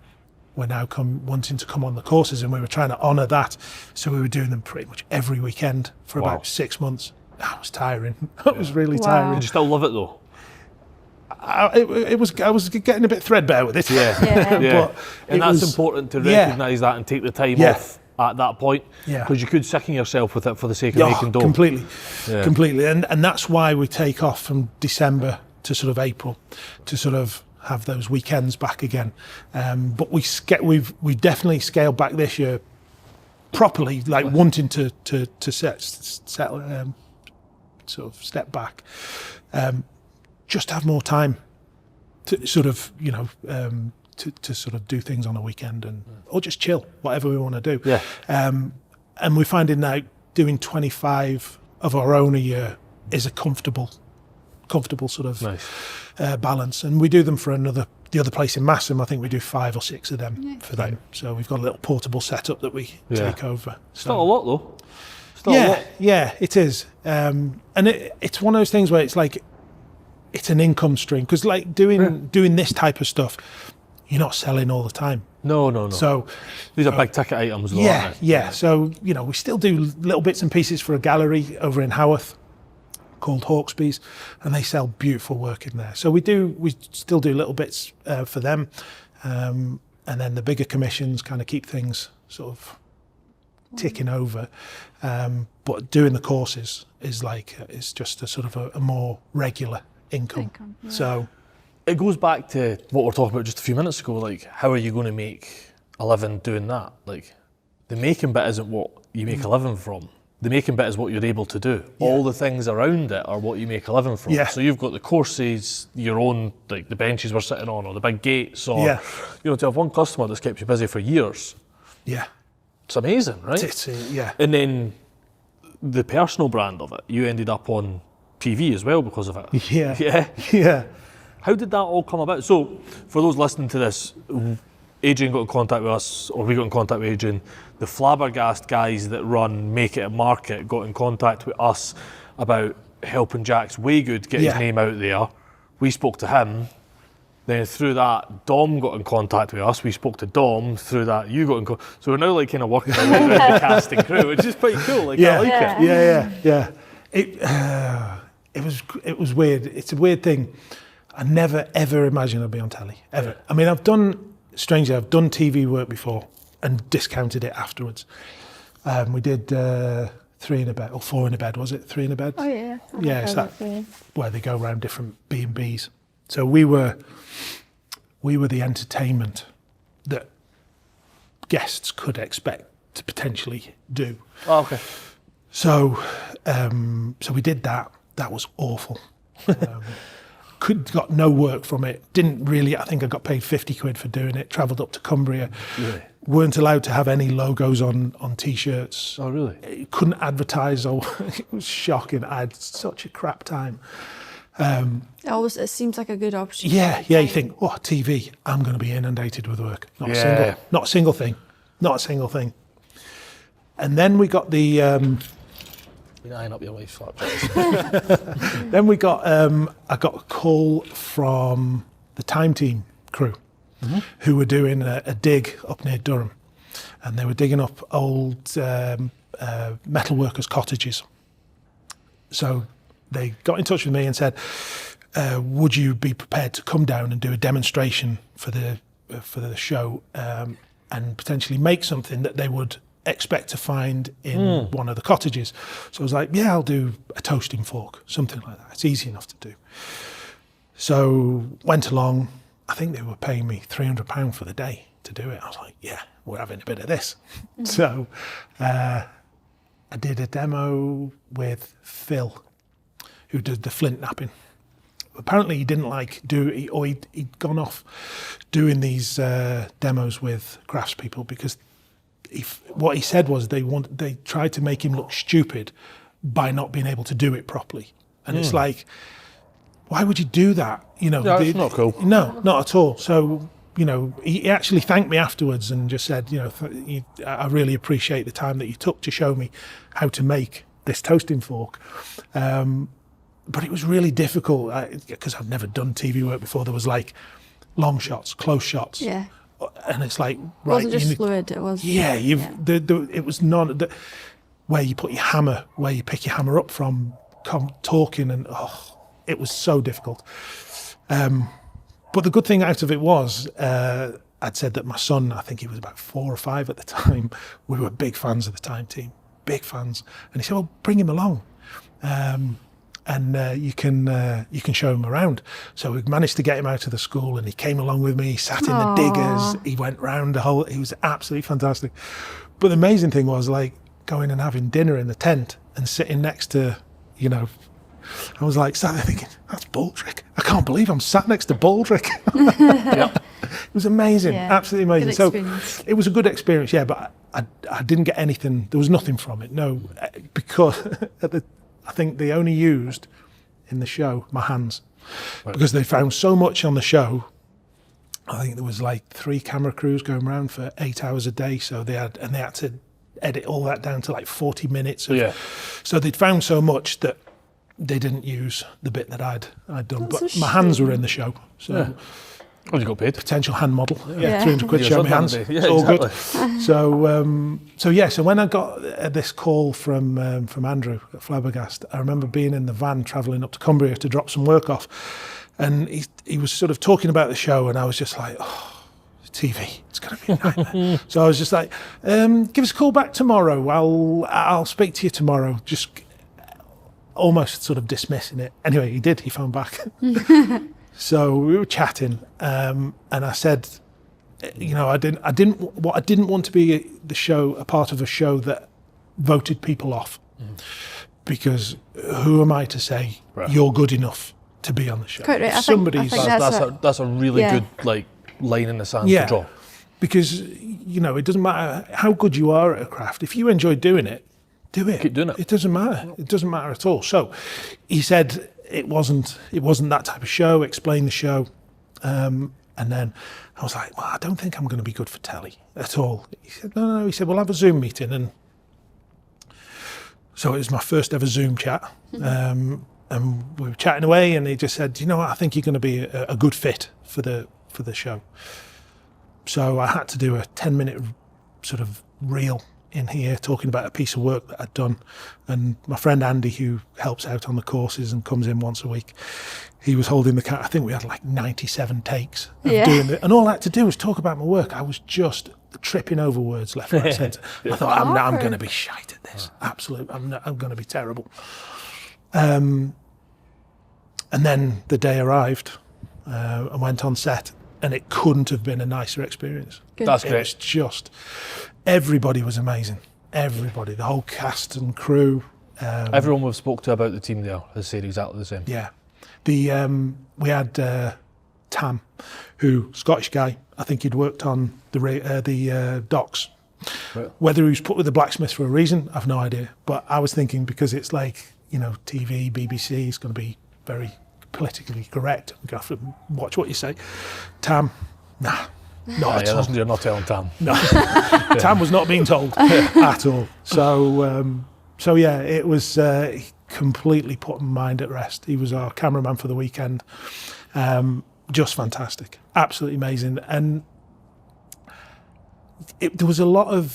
were now wanting to come on the courses, and we were trying to honour that. So we were doing them pretty much every weekend for about 6 months. That was tiring. That was really tiring. Did you still love it though? I was getting a bit threadbare with it. But and that's important to recognise that and take the time off at that point, because you could sicken yourself with it for the sake of making dough. Completely. And that's why we take off from December to sort of April to sort of have those weekends back again. But we've definitely scaled back this year properly, like wanting to settle, sort of step back. Just have more time to sort of, to sort of do things on a weekend or just chill, whatever we want to do. Yeah. And we're finding now doing 25 of our own a year is a comfortable sort of balance. And we do them for the other place in Massam. I think we do 5 or 6 of them for them. So we've got a little portable setup that we take over. It's not a lot though. Yeah, it is. And it's one of those things where it's like, it's an income stream, because like doing this type of stuff, you're not selling all the time. No. So these are big ticket items though, aren't they? Yeah. So, we still do little bits and pieces for a gallery over in Haworth called Hawksby's, and they sell beautiful work in there. So we still do little bits for them. And then the bigger commissions kind of keep things sort of ticking over. But doing the courses is just a sort of a more regular income. So it goes back to what we were talking about just a few minutes ago, like how are you going to make a living doing that? Like the making bit isn't what you make a living from. The making bit is what you're able to do. All the things around it are what you make a living from. So you've got the courses, your own, like the benches we're sitting on, or the big gates, or to have one customer that's kept you busy for years. It's amazing, right? And then the personal brand of it, you ended up on TV as well because of it. Yeah. How did that all come about? So, for those listening to this, Adrian got in contact with us, or we got in contact with Adrian. The Flabbergast guys that run Make It a Market got in contact with us about helping Jack's Waygood get his name out there. We spoke to him. Then through that, Dom got in contact with us. We spoke to Dom. Through that, you got in contact. So we're now like kind of working our way around the casting crew, which is pretty cool. Like, I like it. Yeah. It was weird. It's a weird thing. I never ever imagined I'd be on telly ever. I mean, I've done TV work before and discounted it afterwards. We did 3 in a bed or 4 in a bed. Was it 3 in a bed? Oh yeah. It's that where they go around different B&Bs. So we were the entertainment that guests could expect to potentially do. Oh, okay. So we did that. That was awful. Got no work from it. Didn't really. I think I got paid 50 quid for doing it. Travelled up to Cumbria. Really? Weren't allowed to have any logos on T-shirts. Oh, really? Couldn't advertise. It was shocking. I had such a crap time. It seems like a good opportunity. Yeah. You think, TV. I'm going to be inundated with work. Not a single thing. And then we got the. Eyeing up your wife's flat. Then we got. I got a call from the Time Team crew, who were doing a dig up near Durham, and they were digging up old metal workers' cottages. So they got in touch with me and said, "Would you be prepared to come down and do a demonstration for the show, and potentially make something that they would expect to find in one of the cottages?" So I was like, yeah, I'll do a toasting fork, something like that. It's easy enough to do. So went along. I think they were paying me £300 for the day to do it. I was like, yeah, we're having a bit of this. So, and I did a demo with Phil, who did the flint napping. Apparently he didn't he'd gone off doing these demos with craftspeople because what he said was they tried to make him look stupid by not being able to do it properly. And it's like, why would you do that? That's not cool. No, not at all. So, he actually thanked me afterwards and just said, I really appreciate the time that you took to show me how to make this toasting fork. But it was really difficult because I've never done TV work before. There was like long shots, close shots. Yeah. And it's like, right. It wasn't just fluid, it was. Yeah, it was not where you put your hammer, where you pick your hammer up from, talking, and it was so difficult. But the good thing out of it was, I'd said that my son, I think he was about 4 or 5 at the time, we were big fans of the Time Team, big fans. And he said, well, bring him along. And you can show him around. So we managed to get him out of the school, and he came along with me. He sat in the diggers. He went round the whole. He was absolutely fantastic. But the amazing thing was like going and having dinner in the tent and sitting next to, I was like sat there thinking, that's Baldrick. I can't believe I'm sat next to Baldrick. It was amazing, absolutely amazing. So it was a good experience, but I didn't get anything. There was nothing from it. No, because I think they only used in the show my hands, because they found so much on the show. I think there was like 3 camera crews going around for 8 hours a day, so they had to edit all that down to like 40 minutes. So they'd found so much that they didn't use the bit that I'd done. But my hands were in the show, so. Well, you got paid. Potential hand model. 300 quid, show me hands. It's all good. So when I got this call from Andrew at Flabbergast, I remember being in the van travelling up to Cumbria to drop some work off, and he was sort of talking about the show, and I was just like, TV, it's going to be a nightmare. So I was just like, give us a call back tomorrow. I'll speak to you tomorrow. Just almost sort of dismissing it. Anyway, he did. He phoned back. So we were chatting, and I said, I didn't want to be a part of a show that voted people off, because who am I to say you're good enough to be on the show? That's a really good line in the sand to draw. Because it doesn't matter how good you are at a craft. If you enjoy doing it, do it. Keep doing it. It doesn't matter. It doesn't matter at all. So he said it wasn't that type of show. Explain the show, and then I was like, well, I don't think I'm going to be good for telly at all. He said, no. He said, we'll have a Zoom meeting, and so it was my first ever Zoom chat. And we were chatting away, and he just said, what, I think you're going to be a good fit for the show. So I had to do a 10-minute sort of reel in here talking about a piece of work that I'd done, and my friend Andy, who helps out on the courses and comes in once a week, he was holding the camera. I think we had like 97 takes of doing it, and all I had to do was talk about my work. I was just tripping over words left, right, centre. I thought, I'm going to be shite at this. Absolutely, I'm going to be terrible. And then the day arrived. I went on set, and it couldn't have been a nicer experience. Good. That's great. It was just, everybody was amazing. Everybody, the whole cast and crew. Everyone we've spoke to about the team there has said exactly the same. Yeah. We had Tam, Scottish guy. I think he'd worked on the docks. Right. Whether he was put with the Blacksmith for a reason, I've no idea. But I was thinking, because it's like, TV, BBC, it's going to be very politically correct. You have to watch what you say. Tam, nah, not at all. You're not telling Tam. No, Tam was not being told at all. So it was completely put my mind at rest. He was our cameraman for the weekend. Just fantastic, absolutely amazing. And there was a lot of,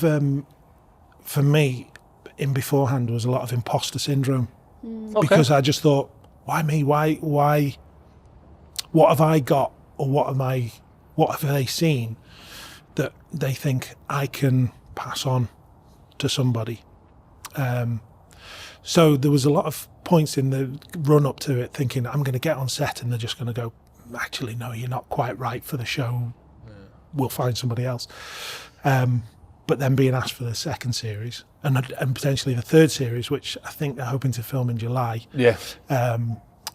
for me, in beforehand, there was a lot of imposter syndrome. Because I just thought, why me? Why? What have I got, or what have they seen that they think I can pass on to somebody? So there was a lot of points in the run up to it thinking, I'm going to get on set and they're just going to go, actually, no, you're not quite right for the show. We'll find somebody else. but then being asked for the second series and potentially the third series, which I think they're hoping to film in July. Yeah.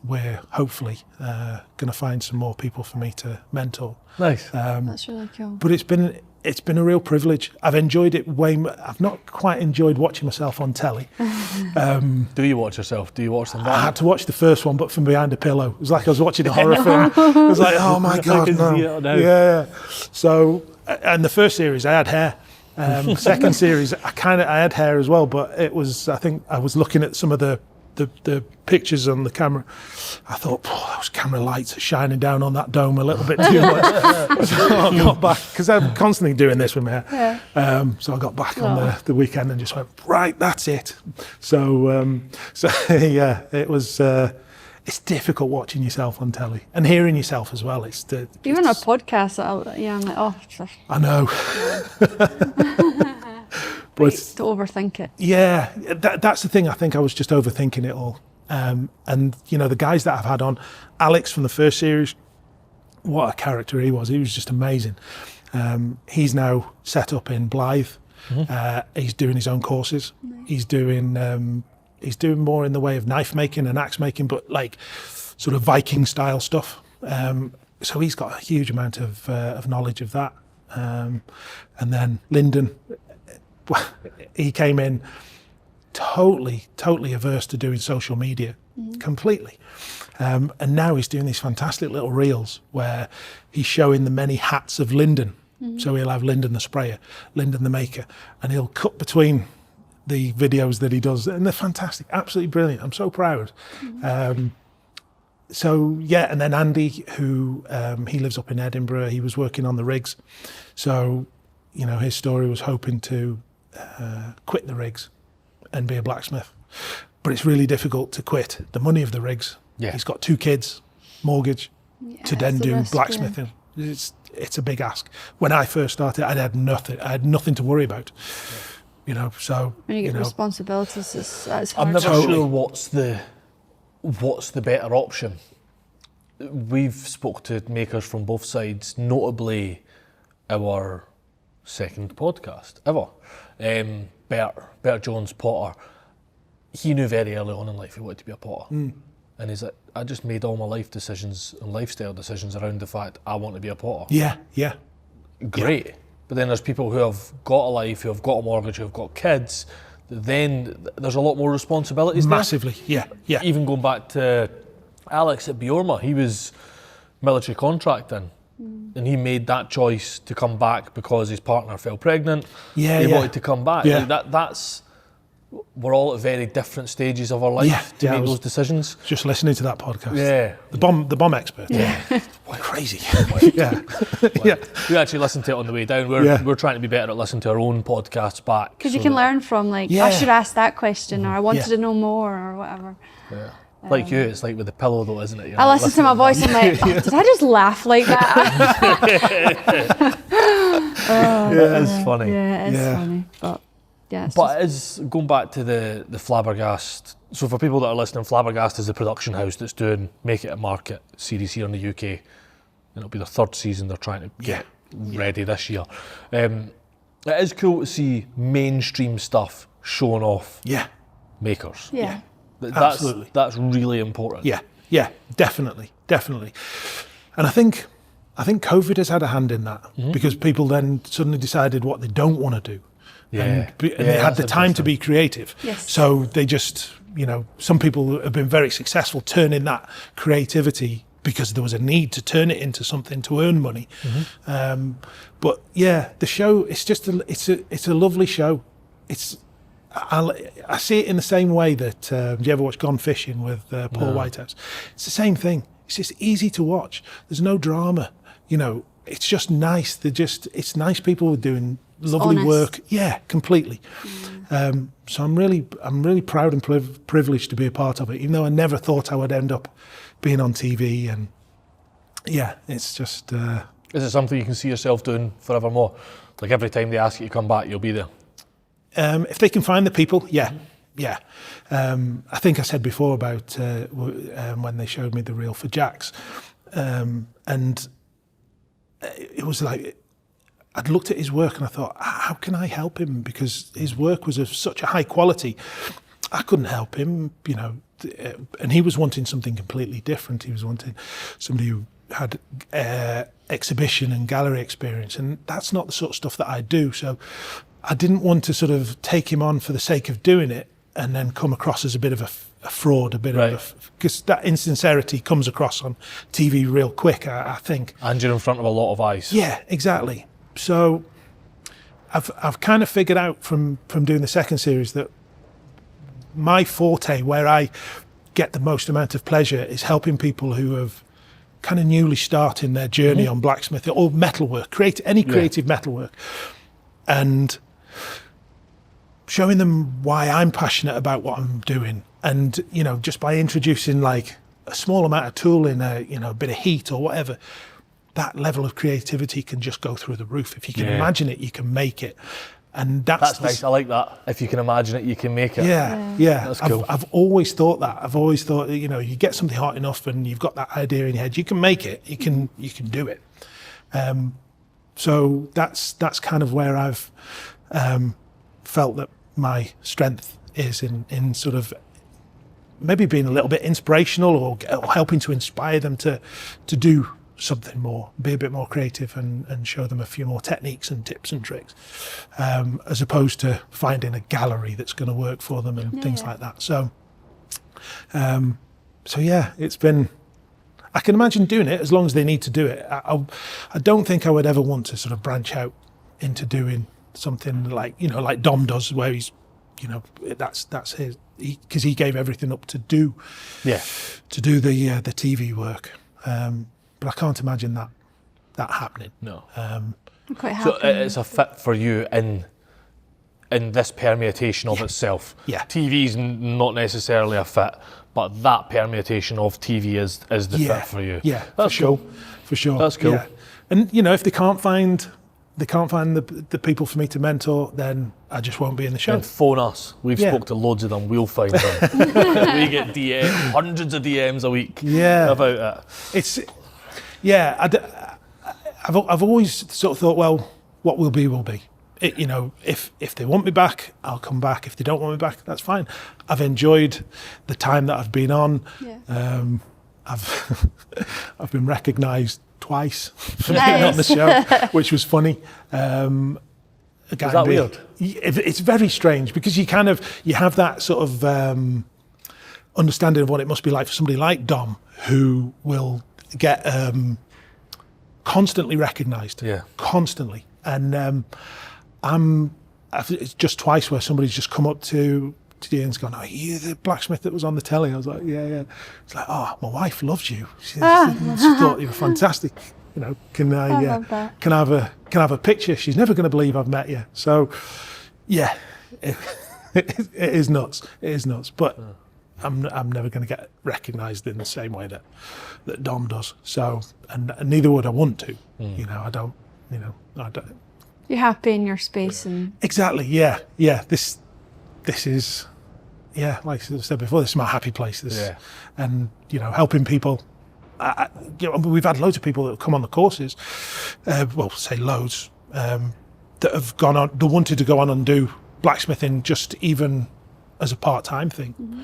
We're hopefully going to find some more people for me to mentor. Nice. That's really cool. But it's been a real privilege. I've enjoyed it way more. I've not quite enjoyed watching myself on telly. Do you watch yourself? Do you watch them back? I had to watch the first one, but from behind a pillow. It was like I was watching a horror film. It was like, oh my God, no. Yeah. So, and the first series, I had hair. Second series, I had hair as well, but it was, I think I was looking at some of the pictures on the camera. I thought, those camera lights are shining down on that dome a little bit too much. So I got back, because I'm constantly doing this with my hair. Yeah. So I got back on the weekend and just went, right, that's it. So yeah, it was. It's difficult watching yourself on telly and hearing yourself as well. Even a podcast. I'm like, oh. I know. But to overthink it. Yeah, that's the thing. I think I was just overthinking it all. And, the guys that I've had on, Alex from the first series, what a character he was. He was just amazing. He's now set up in Blythe. Mm-hmm. He's doing his own courses. Nice. He's doing more in the way of knife making and axe making, but like sort of Viking style stuff. So he's got a huge amount of knowledge of that. And then Lyndon, he came in totally averse to doing social media, completely. And now he's doing these fantastic little reels where he's showing the many hats of Lyndon. So he'll have Lyndon the sprayer, Lyndon the maker, and he'll cut between the videos that he does, and they're fantastic, absolutely brilliant. I'm so proud. So yeah, and then Andy, who he lives up in Edinburgh, he was working on the rigs. So, his story was hoping to quit the rigs and be a blacksmith. But it's really difficult to quit the money of the rigs. Yeah. He's got 2 kids, mortgage, to then do blacksmithing. Yeah. It's a big ask. When I first started, I had nothing to worry about. So when you get responsibilities, it's hard. I'm never sure what's the better option. We've spoke to makers from both sides, notably our second podcast ever. Bert Jones, potter. He knew very early on in life he wanted to be a potter. And he's like, I just made all my life decisions and lifestyle decisions around the fact I want to be a potter. Yeah. Great. Yeah. But then there's people who have got a life, who have got a mortgage, who have got kids. Then there's a lot more responsibilities. Massively, there. Yeah. Even going back to Alex at Bjorma, he was military contracting. And he made that choice to come back because his partner fell pregnant. He wanted to come back. Yeah. We're all at very different stages of our life to make those decisions. Just listening to that podcast. Yeah. The bomb expert. Yeah. Crazy. Yeah. We actually listened to it on the way down. We're trying to be better at listening to our own podcasts back. Because you can learn from I should ask that question, or I wanted to know more, or whatever. Yeah. Like you, it's like with the pillow though, isn't it? I listen to my voice, I'm like, did I just laugh like that? It is funny. Yeah, it is funny. But it is, going back to the Flabbergast, so for people that are listening, Flabbergast is the production house that's doing Make It a Market series here in the UK. It'll be their 3rd season they're trying to get ready this year. It is cool to see mainstream stuff showing off makers. Yeah. Absolutely. That's really important. Yeah, definitely. And I think COVID has had a hand in that, because people then suddenly decided what they don't want to do. And they had the time to be creative. Yes. So they just, some people have been very successful turning that creativity, because there was a need to turn it into something to earn money. But yeah, the show, it's just it's a lovely show. I see it in the same way that, do you ever watch Gone Fishing with Paul Whitehouse? It's the same thing. It's just easy to watch. There's no drama. It's just nice. It's nice people doing lovely work. Yeah, completely. So I'm really proud and privileged to be a part of it, even though I never thought I would end up being on TV. And yeah, it's just... Is it something you can see yourself doing forevermore? Like every time they ask you to come back, you'll be there? If they can find the people, yeah. I think I said before about when they showed me the reel for Jax, and it was like, I'd looked at his work and I thought, how can I help him? Because his work was of such a high quality. I couldn't help him, you know, and he was wanting something completely different. He was wanting somebody who had exhibition and gallery experience, and that's not the sort of stuff that I do. So I didn't want to sort of take him on for the sake of doing it and then come across as a bit of a fraud, a bit of because that insincerity comes across on TV real quick, I think. And you're in front of a lot of eyes. Yeah, exactly. So I've kind of figured out from doing the second series that my forte, where I get the most amount of pleasure, is helping people who have kind of newly starting their journey on blacksmith or metalwork, any creative metalwork, and showing them why I'm passionate about what I'm doing. And, you know, just by introducing like a small amount of tool in a bit of heat or whatever, that level of creativity can just go through the roof. If you can imagine it, you can make it. And that's nice. I like that. If you can imagine it, you can make it. Yeah. That's cool. I've always thought that. I've always thought, you know, you get something hot enough and you've got that idea in your head, you can make it. You can do it. So that's kind of where I've felt that my strength is in sort of maybe being a little bit inspirational or helping to inspire them to do something more, be a bit more creative and show them a few more techniques and tips and tricks, as opposed to finding a gallery that's going to work for them and things like that. So yeah, it's been, I can imagine doing it as long as they need to do it. I don't think I would ever want to sort of branch out into doing something like, you know, like Dom does, where he's, you know, that's his, because he gave everything up to do the TV work. But I can't imagine that happening. No. I'm quite happy. So it's a fit for you in this permutation of itself. Yeah. TV's not necessarily a fit, but that permutation of TV is the fit for you. Yeah, that's for cool. sure. That's cool. Yeah. And you know, if they can't find the people for me to mentor, then I just won't be in the show. And phone us. We've spoke to loads of them. We'll find them. We get hundreds of DMs a week about it. I've always sort of thought, well, what will be, will be. You know, if they want me back, I'll come back. If they don't want me back, that's fine. I've enjoyed the time that I've been on. Yeah. I've been recognised twice for being on the show, which was funny. Is that weird? It's very strange because you have that sort of understanding of what it must be like for somebody like Dom, who will get constantly recognised, constantly. And it's just twice where somebody's just come up to you and gone, "Are you the blacksmith that was on the telly?" I was like, "Yeah." It's like, "Oh, my wife loves you. She thought you were fantastic. You know, can I have a picture? She's never going to believe I've met you." So, yeah, it is nuts. It is nuts. But I'm never going to get recognised in the same way that Dom does. So, and neither would I want to. You know, I don't. You're happy in your space and exactly. Yeah. This is. Yeah, like I said before, this is my happy place. And you know, helping people. We've had loads of people that have come on the courses. Say loads that have gone on. They wanted to go on and do blacksmithing just even as a part-time thing. Mm-hmm.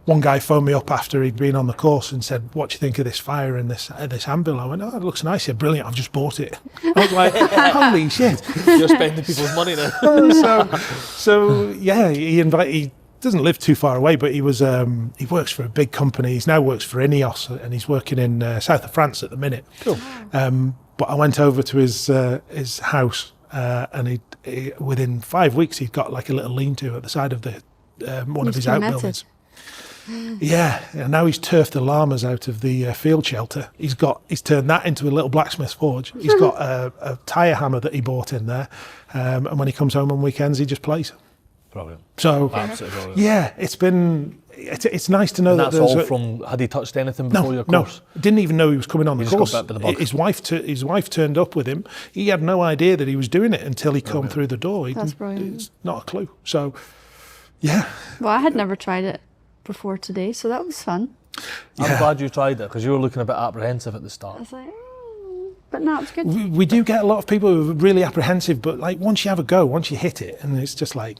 One guy phoned me up after he'd been on the course and said, "What do you think of this fire and this anvil?" I went, "Oh, it looks nice." He said, "Brilliant, I've just bought it." I was like, "Holy shit!" You're spending people's money now. So yeah, he doesn't live too far away, but he works for a big company. He now works for Ineos, and he's working in south of France at the minute. Cool. But I went over to his house, and he within 5 weeks he'd got like a little lean-to at the side of the one of his outbuildings. Yeah, and now he's turfed the llamas out of the field shelter. He's turned that into a little blacksmith forge. He's got a tyre hammer that he bought in there, and when he comes home on weekends, he just plays. Brilliant. So, absolutely brilliant. Yeah, it's nice to know and that that's all from. Had he touched anything before your course? No, didn't even know he was coming on the course. Got back to the bug. His wife turned up with him. He had no idea that he was doing it until he come through the door. That's brilliant. It's not a clue. So, yeah. Well, I had never tried it before today, so that was fun. I'm glad you tried it because you were looking a bit apprehensive at the start. I was like, But no, it's good. We do get a lot of people who are really apprehensive, but like once you have a go, once you hit it, and it's just like,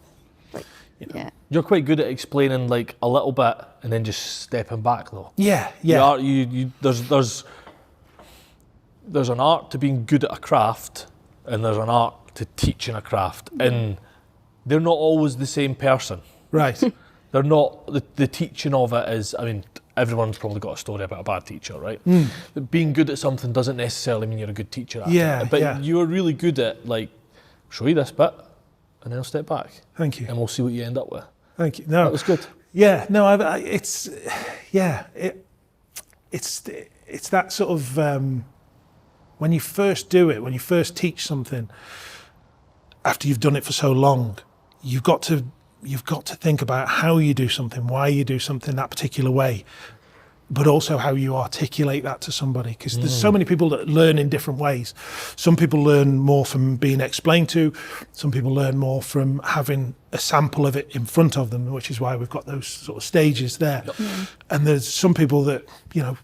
you know. Yeah. You're quite good at explaining like a little bit and then just stepping back though. Yeah. There's an art to being good at a craft, and there's an art to teaching a craft, and they're not always the same person. Right. They're not, the teaching of it is, I mean, everyone's probably got a story about a bad teacher, right? But being good at something doesn't necessarily mean you're a good teacher at it. But you're really good at, like, show you this bit, and then I'll step back. Thank you. And we'll see what you end up with. Thank you. No, that was good. Yeah, no, it's that sort of, when you first do it, when you first teach something, after you've done it for so long, you've got to think about how you do something, why you do something that particular way, but also how you articulate that to somebody, because there's so many people that learn in different ways. Some people learn more from being explained to, some people learn more from having a sample of it in front of them, which is why we've got those sort of stages there. And there's some people that, you know,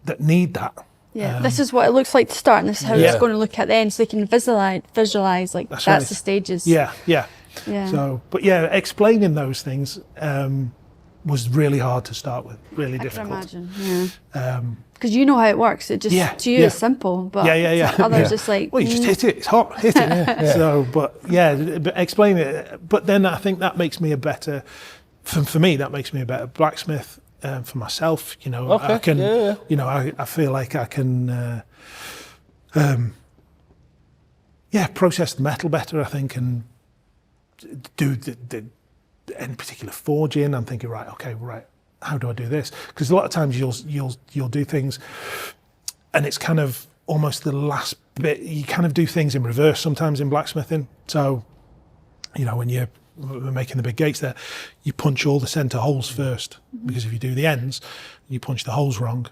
that need that. Yeah, this is what it looks like to start, and this is how it's going to look at the end, so they can visualize like that's right. The stages. Yeah. Yeah. So, but explaining those things was really hard to start with, really difficult. I can imagine, yeah. Because you know how it works. It just, to you, it's simple, but to others it's like... Well, you just hit it, it's hot, hit it. So, but explain it. But then I think that makes me a better, for me, that makes me a better blacksmith. For myself, you know, I can, you know, I feel like I can, process the metal better, I think, and do any particular forging. I'm thinking, right, how do I do this? Because a lot of times you'll do things, and it's kind of almost the last bit. You kind of do things in reverse sometimes in blacksmithing. So, you know, when we're making the big gates there, you punch all the centre holes first, because if you do the ends, you punch the holes wrong,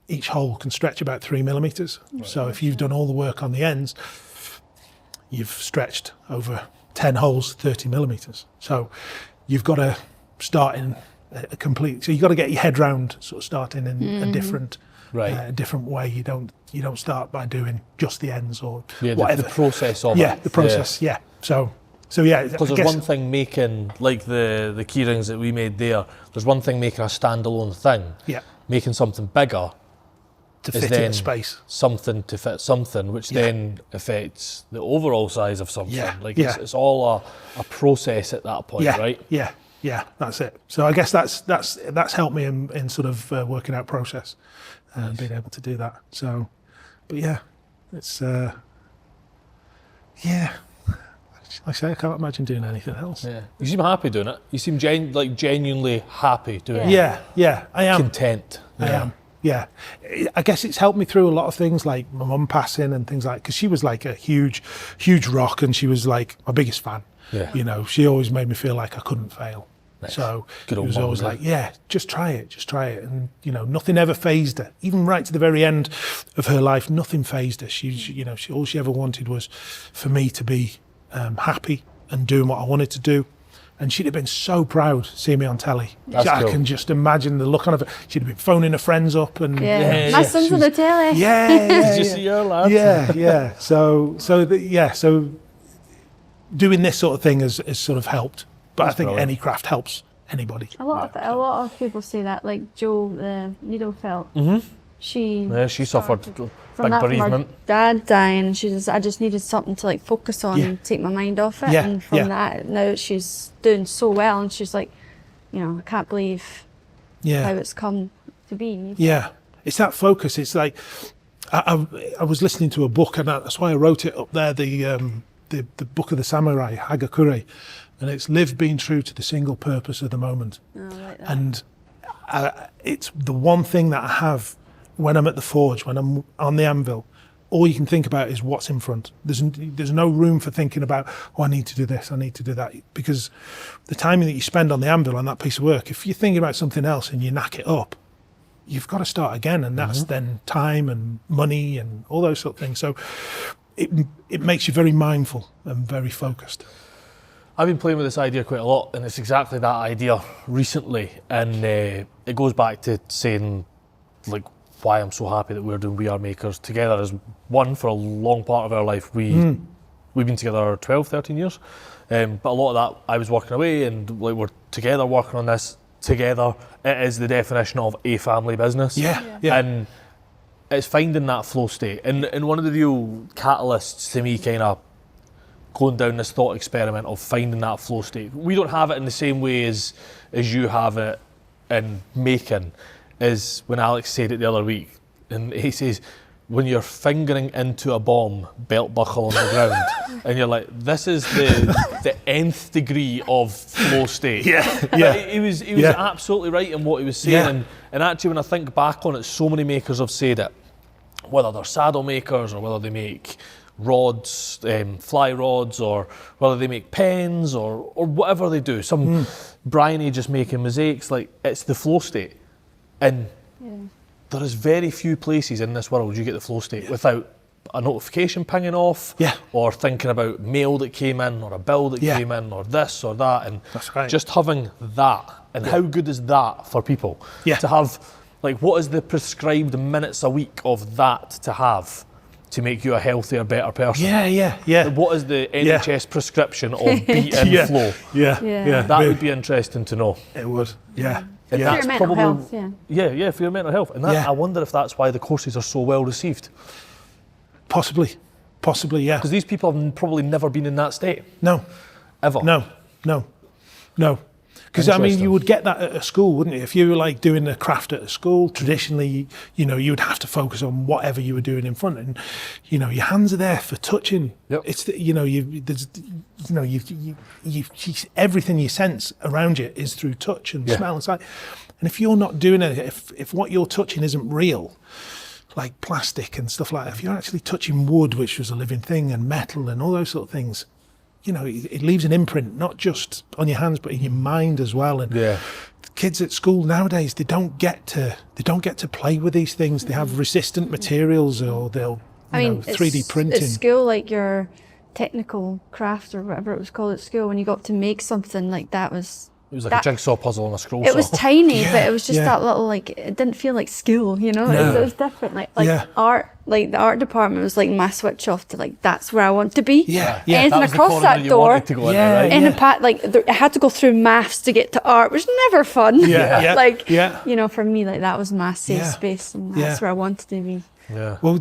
each hole can stretch about 3 millimetres. Right. So if you've done all the work on the ends, you've stretched over 10 holes, 30 millimetres. So you've got to start in a complete, so you've got to get your head round sort of starting in a different way. You don't start by doing just the ends or whatever. The process of it. Yeah, the process, So yeah, because there's one thing making, like the key rings that we made there, there's one thing making a standalone thing. Yeah. Making something bigger to fit in space. Something to fit something, which then affects the overall size of something. It's all a process at that point, right? Yeah, that's it. So I guess that's helped me in sort of working out process and being able to do that. So, but yeah, it's like I say, I can't imagine doing anything else. Yeah. You seem happy doing it. You seem genuinely happy doing it. Yeah, I am. Content. I am. Yeah. I guess it's helped me through a lot of things, like my mum passing and things like, because she was like a huge rock, and she was like my biggest fan. Yeah. You know, she always made me feel like I couldn't fail. Nice. So it was always like, just try it. And, you know, nothing ever fazed her. Even right to the very end of her life, nothing fazed her. All she ever wanted was for me to be happy and doing what I wanted to do. And she'd have been so proud seeing me on telly. I can just imagine the look on her. She'd have been phoning her friends up and my son's on the telly. Did you see her, lad? Yeah. So doing this sort of thing has sort of helped. But I think brilliant. Any craft helps anybody. A lot of people say that, like Jo, the needle felt. She suffered from big bereavement. From her dad dying. I just needed something to like focus on and take my mind off it. And from that, now she's doing so well, and she's like, you know, I can't believe how it's come to be. Yeah, it's that focus. It's like I was listening to a book, and that's why I wrote it up there. The book of the samurai, Hagakure, and it's live being true to the single purpose of the moment. Oh, I like that. And it's the one thing that I have when I'm at the forge, when I'm on the anvil. All you can think about is what's in front. There's no room for thinking about, I need to do this, I need to do that. Because the timing that you spend on the anvil on that piece of work, if you're thinking about something else and you knack it up, you've got to start again, and that's then time and money and all those sort of things. So it makes you very mindful and very focused. I've been playing with this idea quite a lot, and it's exactly that idea recently, and it goes back to saying, like, why I'm so happy that we're doing We Are Makers together is, one, for a long part of our life, we've been together 12, 13 years. But a lot of that, I was working away and like we're together working on this together. It is the definition of a family business. And it's finding that flow state. And one of the real catalysts to me kind of going down this thought experiment of finding that flow state. We don't have it in the same way as you have it in making, is when Alex said it the other week. And he says, when you're fingering into a bomb belt buckle on the ground, and you're like, this is the nth degree of flow state. He was absolutely right in what he was saying. And actually, when I think back on it, so many makers have said it, whether they're saddle makers or whether they make rods, fly rods, or whether they make pens or whatever they do. Some Bryony just making mosaics, like it's the flow state. And there is very few places in this world you get the flow state without a notification pinging off, or thinking about mail that came in, or a bill that came in, or this or that. And that's right. Just having that, and how good is that for people? To have, like, what is the prescribed minutes a week of that to have to make you a healthier, better person? What is the NHS prescription of beat and flow? That would be interesting to know. It would, And for that's your mental health, for your mental health. And that, I wonder if that's why the courses are so well received. Possibly, yeah. Because these people have probably never been in that state. No. Ever. No. Because, I mean, you would get that at a school, wouldn't you? If you were, like, doing a craft at a school, traditionally, you know, you would have to focus on whatever you were doing in front. And, you know, your hands are there for touching. It's, everything you sense around you is through touch and smell and sight. And if you're not doing it, if what you're touching isn't real, like plastic and stuff like that, if you're actually touching wood, which was a living thing, and metal and all those sort of things, you know, it leaves an imprint, not just on your hands, but in your mind as well. And kids at school nowadays, they don't get to play with these things. They have resistant materials, or they'll, you know, 3D printing. At school, like your technical craft or whatever it was called at school, when you got to make something like that, it was like a jigsaw puzzle on a scroll saw. It was tiny, but it was just that little, like, it didn't feel like school, you know? No. It was different. Like art, like the art department was like my switch off to, like, that's where I want to be. Anything that across that door. I had to go through maths to get to art, which was never fun. You know, for me, like, that was my safe space, and that's where I wanted to be. Well,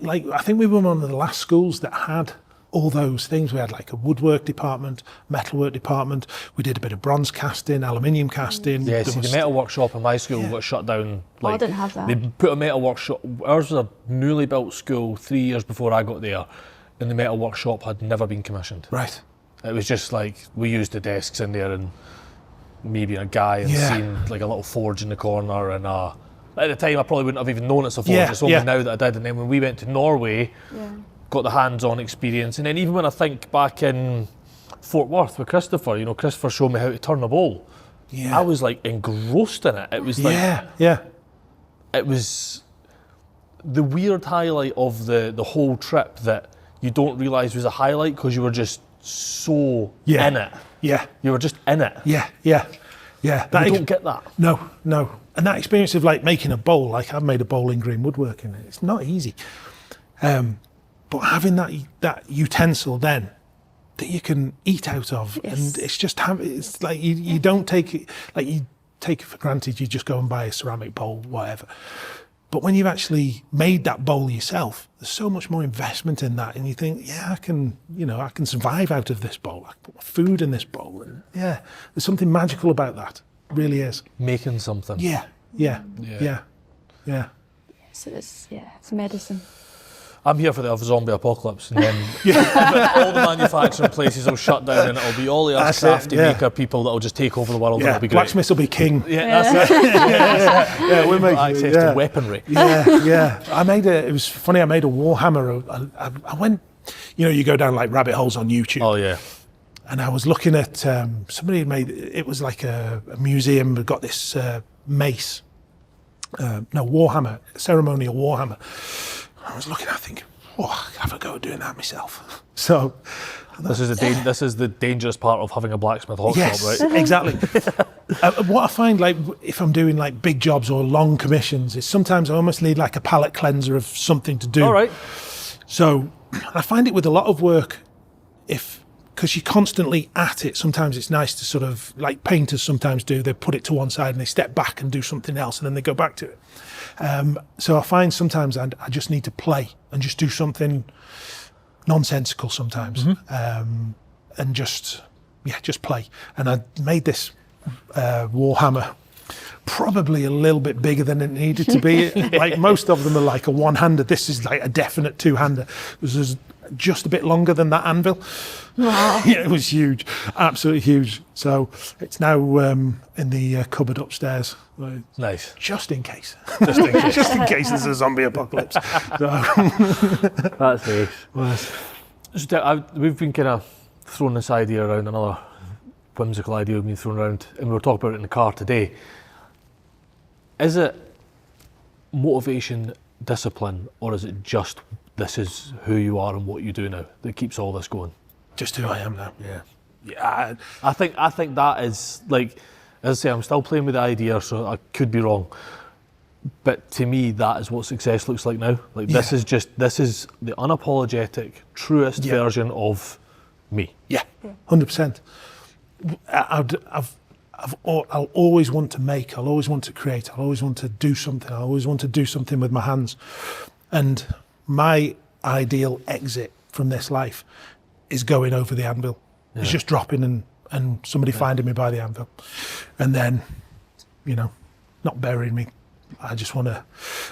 like, I think we were one of the last schools that had all those things. We had, like, a woodwork department, metalwork department. We did a bit of bronze casting, aluminium casting. The metal workshop in my school got shut down. Like, I didn't have that. They put a metal workshop. Ours was a newly built school 3 years before I got there, and the metal workshop had never been commissioned. Right. It was just like, we used the desks in there, and me being a guy and seeing, like, a little forge in the corner, and at the time I probably wouldn't have even known it's a forge. It's only now that I did. And then when we went to Norway, got the hands-on experience. And then even when I think back in Fort Worth with Christopher, you know, Christopher showed me how to turn a bowl. I was, like, engrossed in it. It was like, it was the weird highlight of the whole trip that you don't realise was a highlight, because you were just so in it. You were just in it. You don't get that. No. And that experience of, like, making a bowl, like, I've made a bowl in green woodworking, it's not easy. But having that utensil then that you can eat out of, and it's just it's like you don't take it, like, you take it for granted. You just go and buy a ceramic bowl, whatever. But when you've actually made that bowl yourself, there's so much more investment in that, and you think, I can survive out of this bowl. I can put food in this bowl, and there's something magical about that. It really is. Making something. Yeah. So it's medicine. I'm here for the zombie apocalypse, and then all the manufacturing places will shut down, and it'll be all the crafty maker people that'll just take over the world, and it'll be great. Blacksmiths will be king. That's it. We're making access to weaponry. It was funny, I made a Warhammer. I went, you know, you go down, like, rabbit holes on YouTube. And I was looking at, somebody had made, it was like a museum that got this mace. Warhammer, ceremonial Warhammer. I was looking, I think, I'll have a go at doing that myself. So This is the dangerous part of having a blacksmith hot shop, right? Exactly. What I find, like, if I'm doing like big jobs or long commissions, is sometimes I almost need like a palate cleanser of something to do. All right. So I find it with a lot of work, because you're constantly at it, sometimes it's nice to sort of, like painters sometimes do, they put it to one side and they step back and do something else and then they go back to it. So I find sometimes I just need to play and just do something nonsensical sometimes, and just play. And I made this Warhammer probably a little bit bigger than it needed to be. Like most of them are like a one-hander. This is like a definite two-hander. This is just a bit longer than that anvil. Wow. Yeah, it was huge, absolutely huge. So it's now in the cupboard upstairs. Nice. Just in case. Just in case. Just in case there's a zombie apocalypse. So. That's nice. We've been kind of throwing this idea around, another whimsical idea we've been throwing around, and we were talking about it in the car today. Is it motivation, discipline, or is it just this is who you are and what you do now that keeps all this going? Just who I am now. Yeah. I think that is, like, as I say, I'm still playing with the idea, so I could be wrong. But to me, that is what success looks like now. Like, this is the unapologetic, truest version of me. Yeah, 100%. I'll always want to make, I'll always want to create, I'll always want to do something, I'll always want to do something with my hands. And my ideal exit from this life is going over the anvil. Yeah. It's just dropping and somebody finding me by the anvil. And then, not burying me. I just want to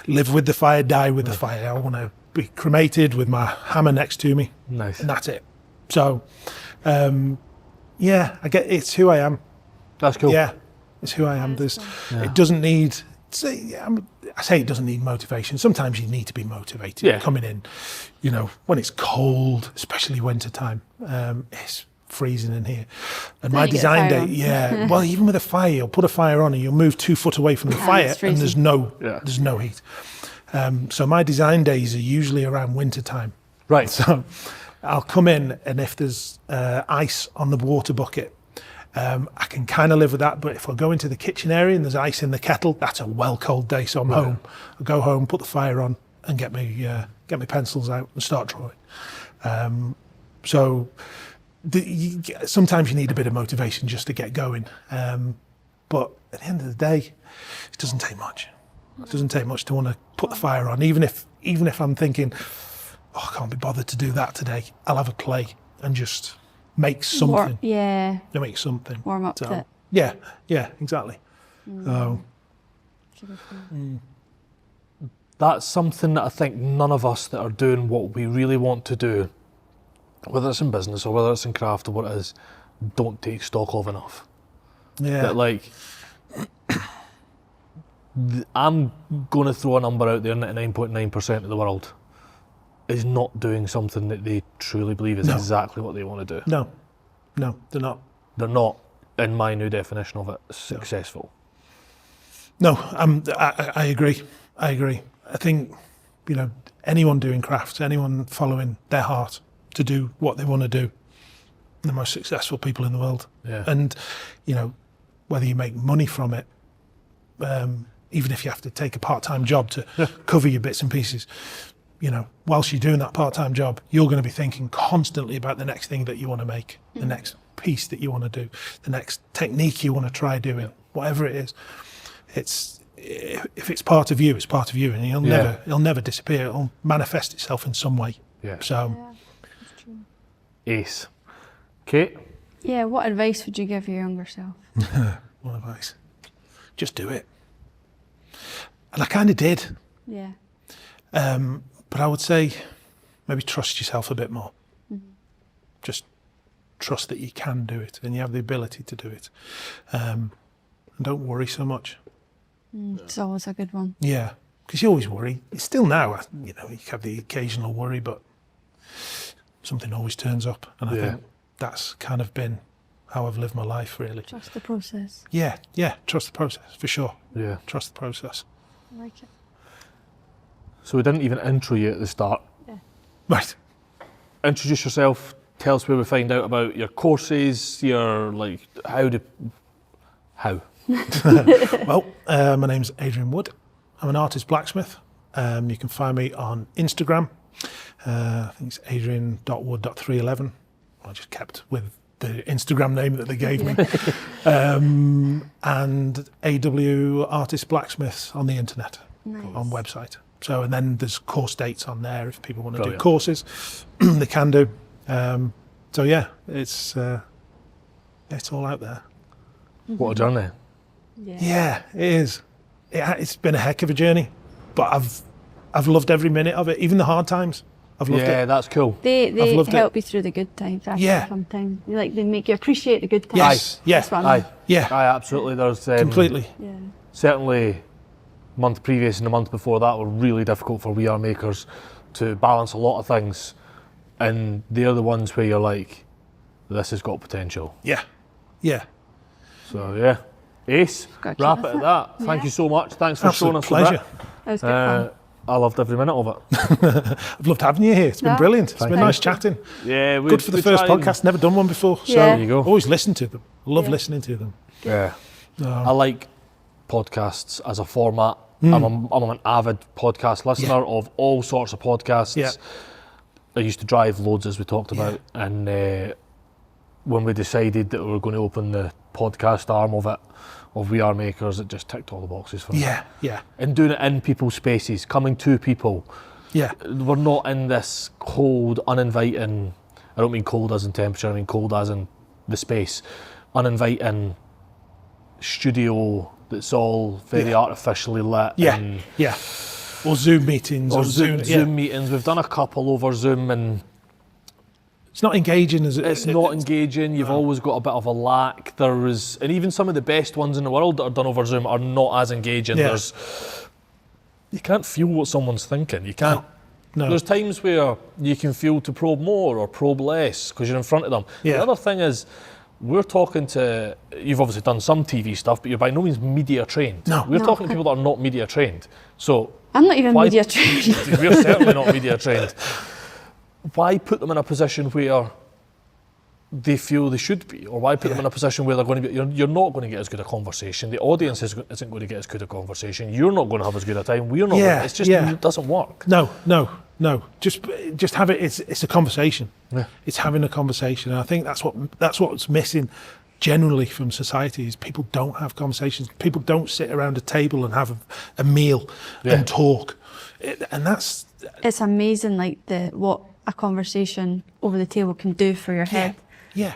live with the fire, die with the fire. I want to be cremated with my hammer next to me. Nice. And that's it. So, I get it's who I am. That's cool. Yeah, it's who I am. It doesn't need. I say it doesn't need motivation. Sometimes you need to be motivated coming in. When it's cold, especially winter time, it's freezing in here. And my design day, well, even with a fire, you'll put a fire on and you'll move 2 foot away from the fire, and there's no heat. So my design days are usually around winter time. Right. So I'll come in, and if there's ice on the water bucket, I can kind of live with that. But if I go into the kitchen area and there's ice in the kettle, that's a well cold day. So I'm home. I go home, put the fire on, and get my pencils out and start drawing. Sometimes you need a bit of motivation just to get going. But at the end of the day, it doesn't take much. It doesn't take much to want to put the fire on. Even if I'm thinking, I can't be bothered to do that today, I'll have a play and just make something. Make something. Warm up to it. Yeah, exactly. So, that's something that I think none of us that are doing what we really want to do, whether it's in business or whether it's in craft or what it is, don't take stock of enough. Yeah. That, like, I'm going to throw a number out there, 99.9% of the world is not doing something that they truly believe is exactly what they want to do. No, they're not. They're not, in my new definition of it, successful. No, I agree. I think, anyone doing crafts, anyone following their heart to do what they want to do, the most successful people in the world. Yeah. And, whether you make money from it, even if you have to take a part-time job to cover your bits and pieces, whilst you're doing that part-time job, you're going to be thinking constantly about the next thing that you want to make, the next piece that you want to do, the next technique you want to try doing, whatever it is. If it's part of you, it's part of you, and it'll never disappear. It'll manifest itself in some way. Yeah. So, that's true. Ace. Kate? Yeah, what advice would you give your younger self? What advice? Just do it. And I kind of did. Yeah. But I would say maybe trust yourself a bit more. Mm-hmm. Just trust that you can do it and you have the ability to do it. And don't worry so much. It's always a good one. Yeah, because you always worry. It's still now, you have the occasional worry, but something always turns up. And I think that's kind of been how I've lived my life, really. Trust the process. Yeah, trust the process, for sure. Yeah. Trust the process. I like it. So we didn't even intro you at the start. Yeah. Right. Introduce yourself, tell us where we find out about your courses, your how? Well, my name's Adrian Wood. I'm an artist blacksmith. You can find me on Instagram. I think it's adrian.wood.311. I just kept with the Instagram name that they gave me. And AW Artist Blacksmiths on the internet, on website. So, and then there's course dates on there if people want to do courses. They can do. So yeah, it's all out there. What a journey. Yeah, it is. It's been a heck of a journey, but I've loved every minute of it, even the hard times. I've loved it. Yeah, that's cool. They help you through the good times. Sometimes they make you appreciate the good times. Yes. Aye, yeah. Aye, absolutely. There's Completely. Yeah. Certainly, month previous and the month before that were really difficult for We Are Makers to balance a lot of things, and they're the ones where you're like, this has got potential. Yeah. So yeah, Ace. Wrap it at that. Thank you so much. Thanks for showing us pleasure. That was good fun. I loved every minute of it. I've loved having you here. It's been brilliant. It's been nice chatting. Yeah, good for the first podcast. Never done one before, so there you go. Always listen to them. Love listening to them. Yeah, I like podcasts as a format. I'm an avid podcast listener of all sorts of podcasts. Yeah. I used to drive loads, as we talked about, and when we decided that we were going to open the podcast arm of We Are Makers, it just ticked all the boxes for me. Yeah. And doing it in people's spaces, coming to people. Yeah. We're not in this cold, uninviting, I don't mean cold as in temperature, I mean cold as in the space, uninviting studio that's all very artificially lit. Yeah. Or Zoom meetings. Or Zoom meetings. We've done a couple over Zoom, and it's not engaging, is it? It's not engaging. You've always got a bit of a lack. And even some of the best ones in the world that are done over Zoom are not as engaging. Yeah. You can't feel what someone's thinking. You can't. No. There's times where you can feel to probe more or probe less because you're in front of them. Yeah. The other thing is, we're talking to, you've obviously done some TV stuff, but you're by no means media trained. No. We're talking to people that are not media trained. So I'm not even media trained. We're certainly not media trained. Why put them in a position where they feel they should be, or why put them in a position where they're going to be? You're not going to get as good a conversation. The audience isn't going to get as good a conversation. You're not going to have as good a time. We're not. It's just it doesn't work. No. Just have it. It's a conversation. Yeah. It's having a conversation, and I think that's what's missing generally from society is people don't have conversations. People don't sit around a table and have a meal and talk, and that's. It's amazing, what a conversation over the table can do for your head. Yeah.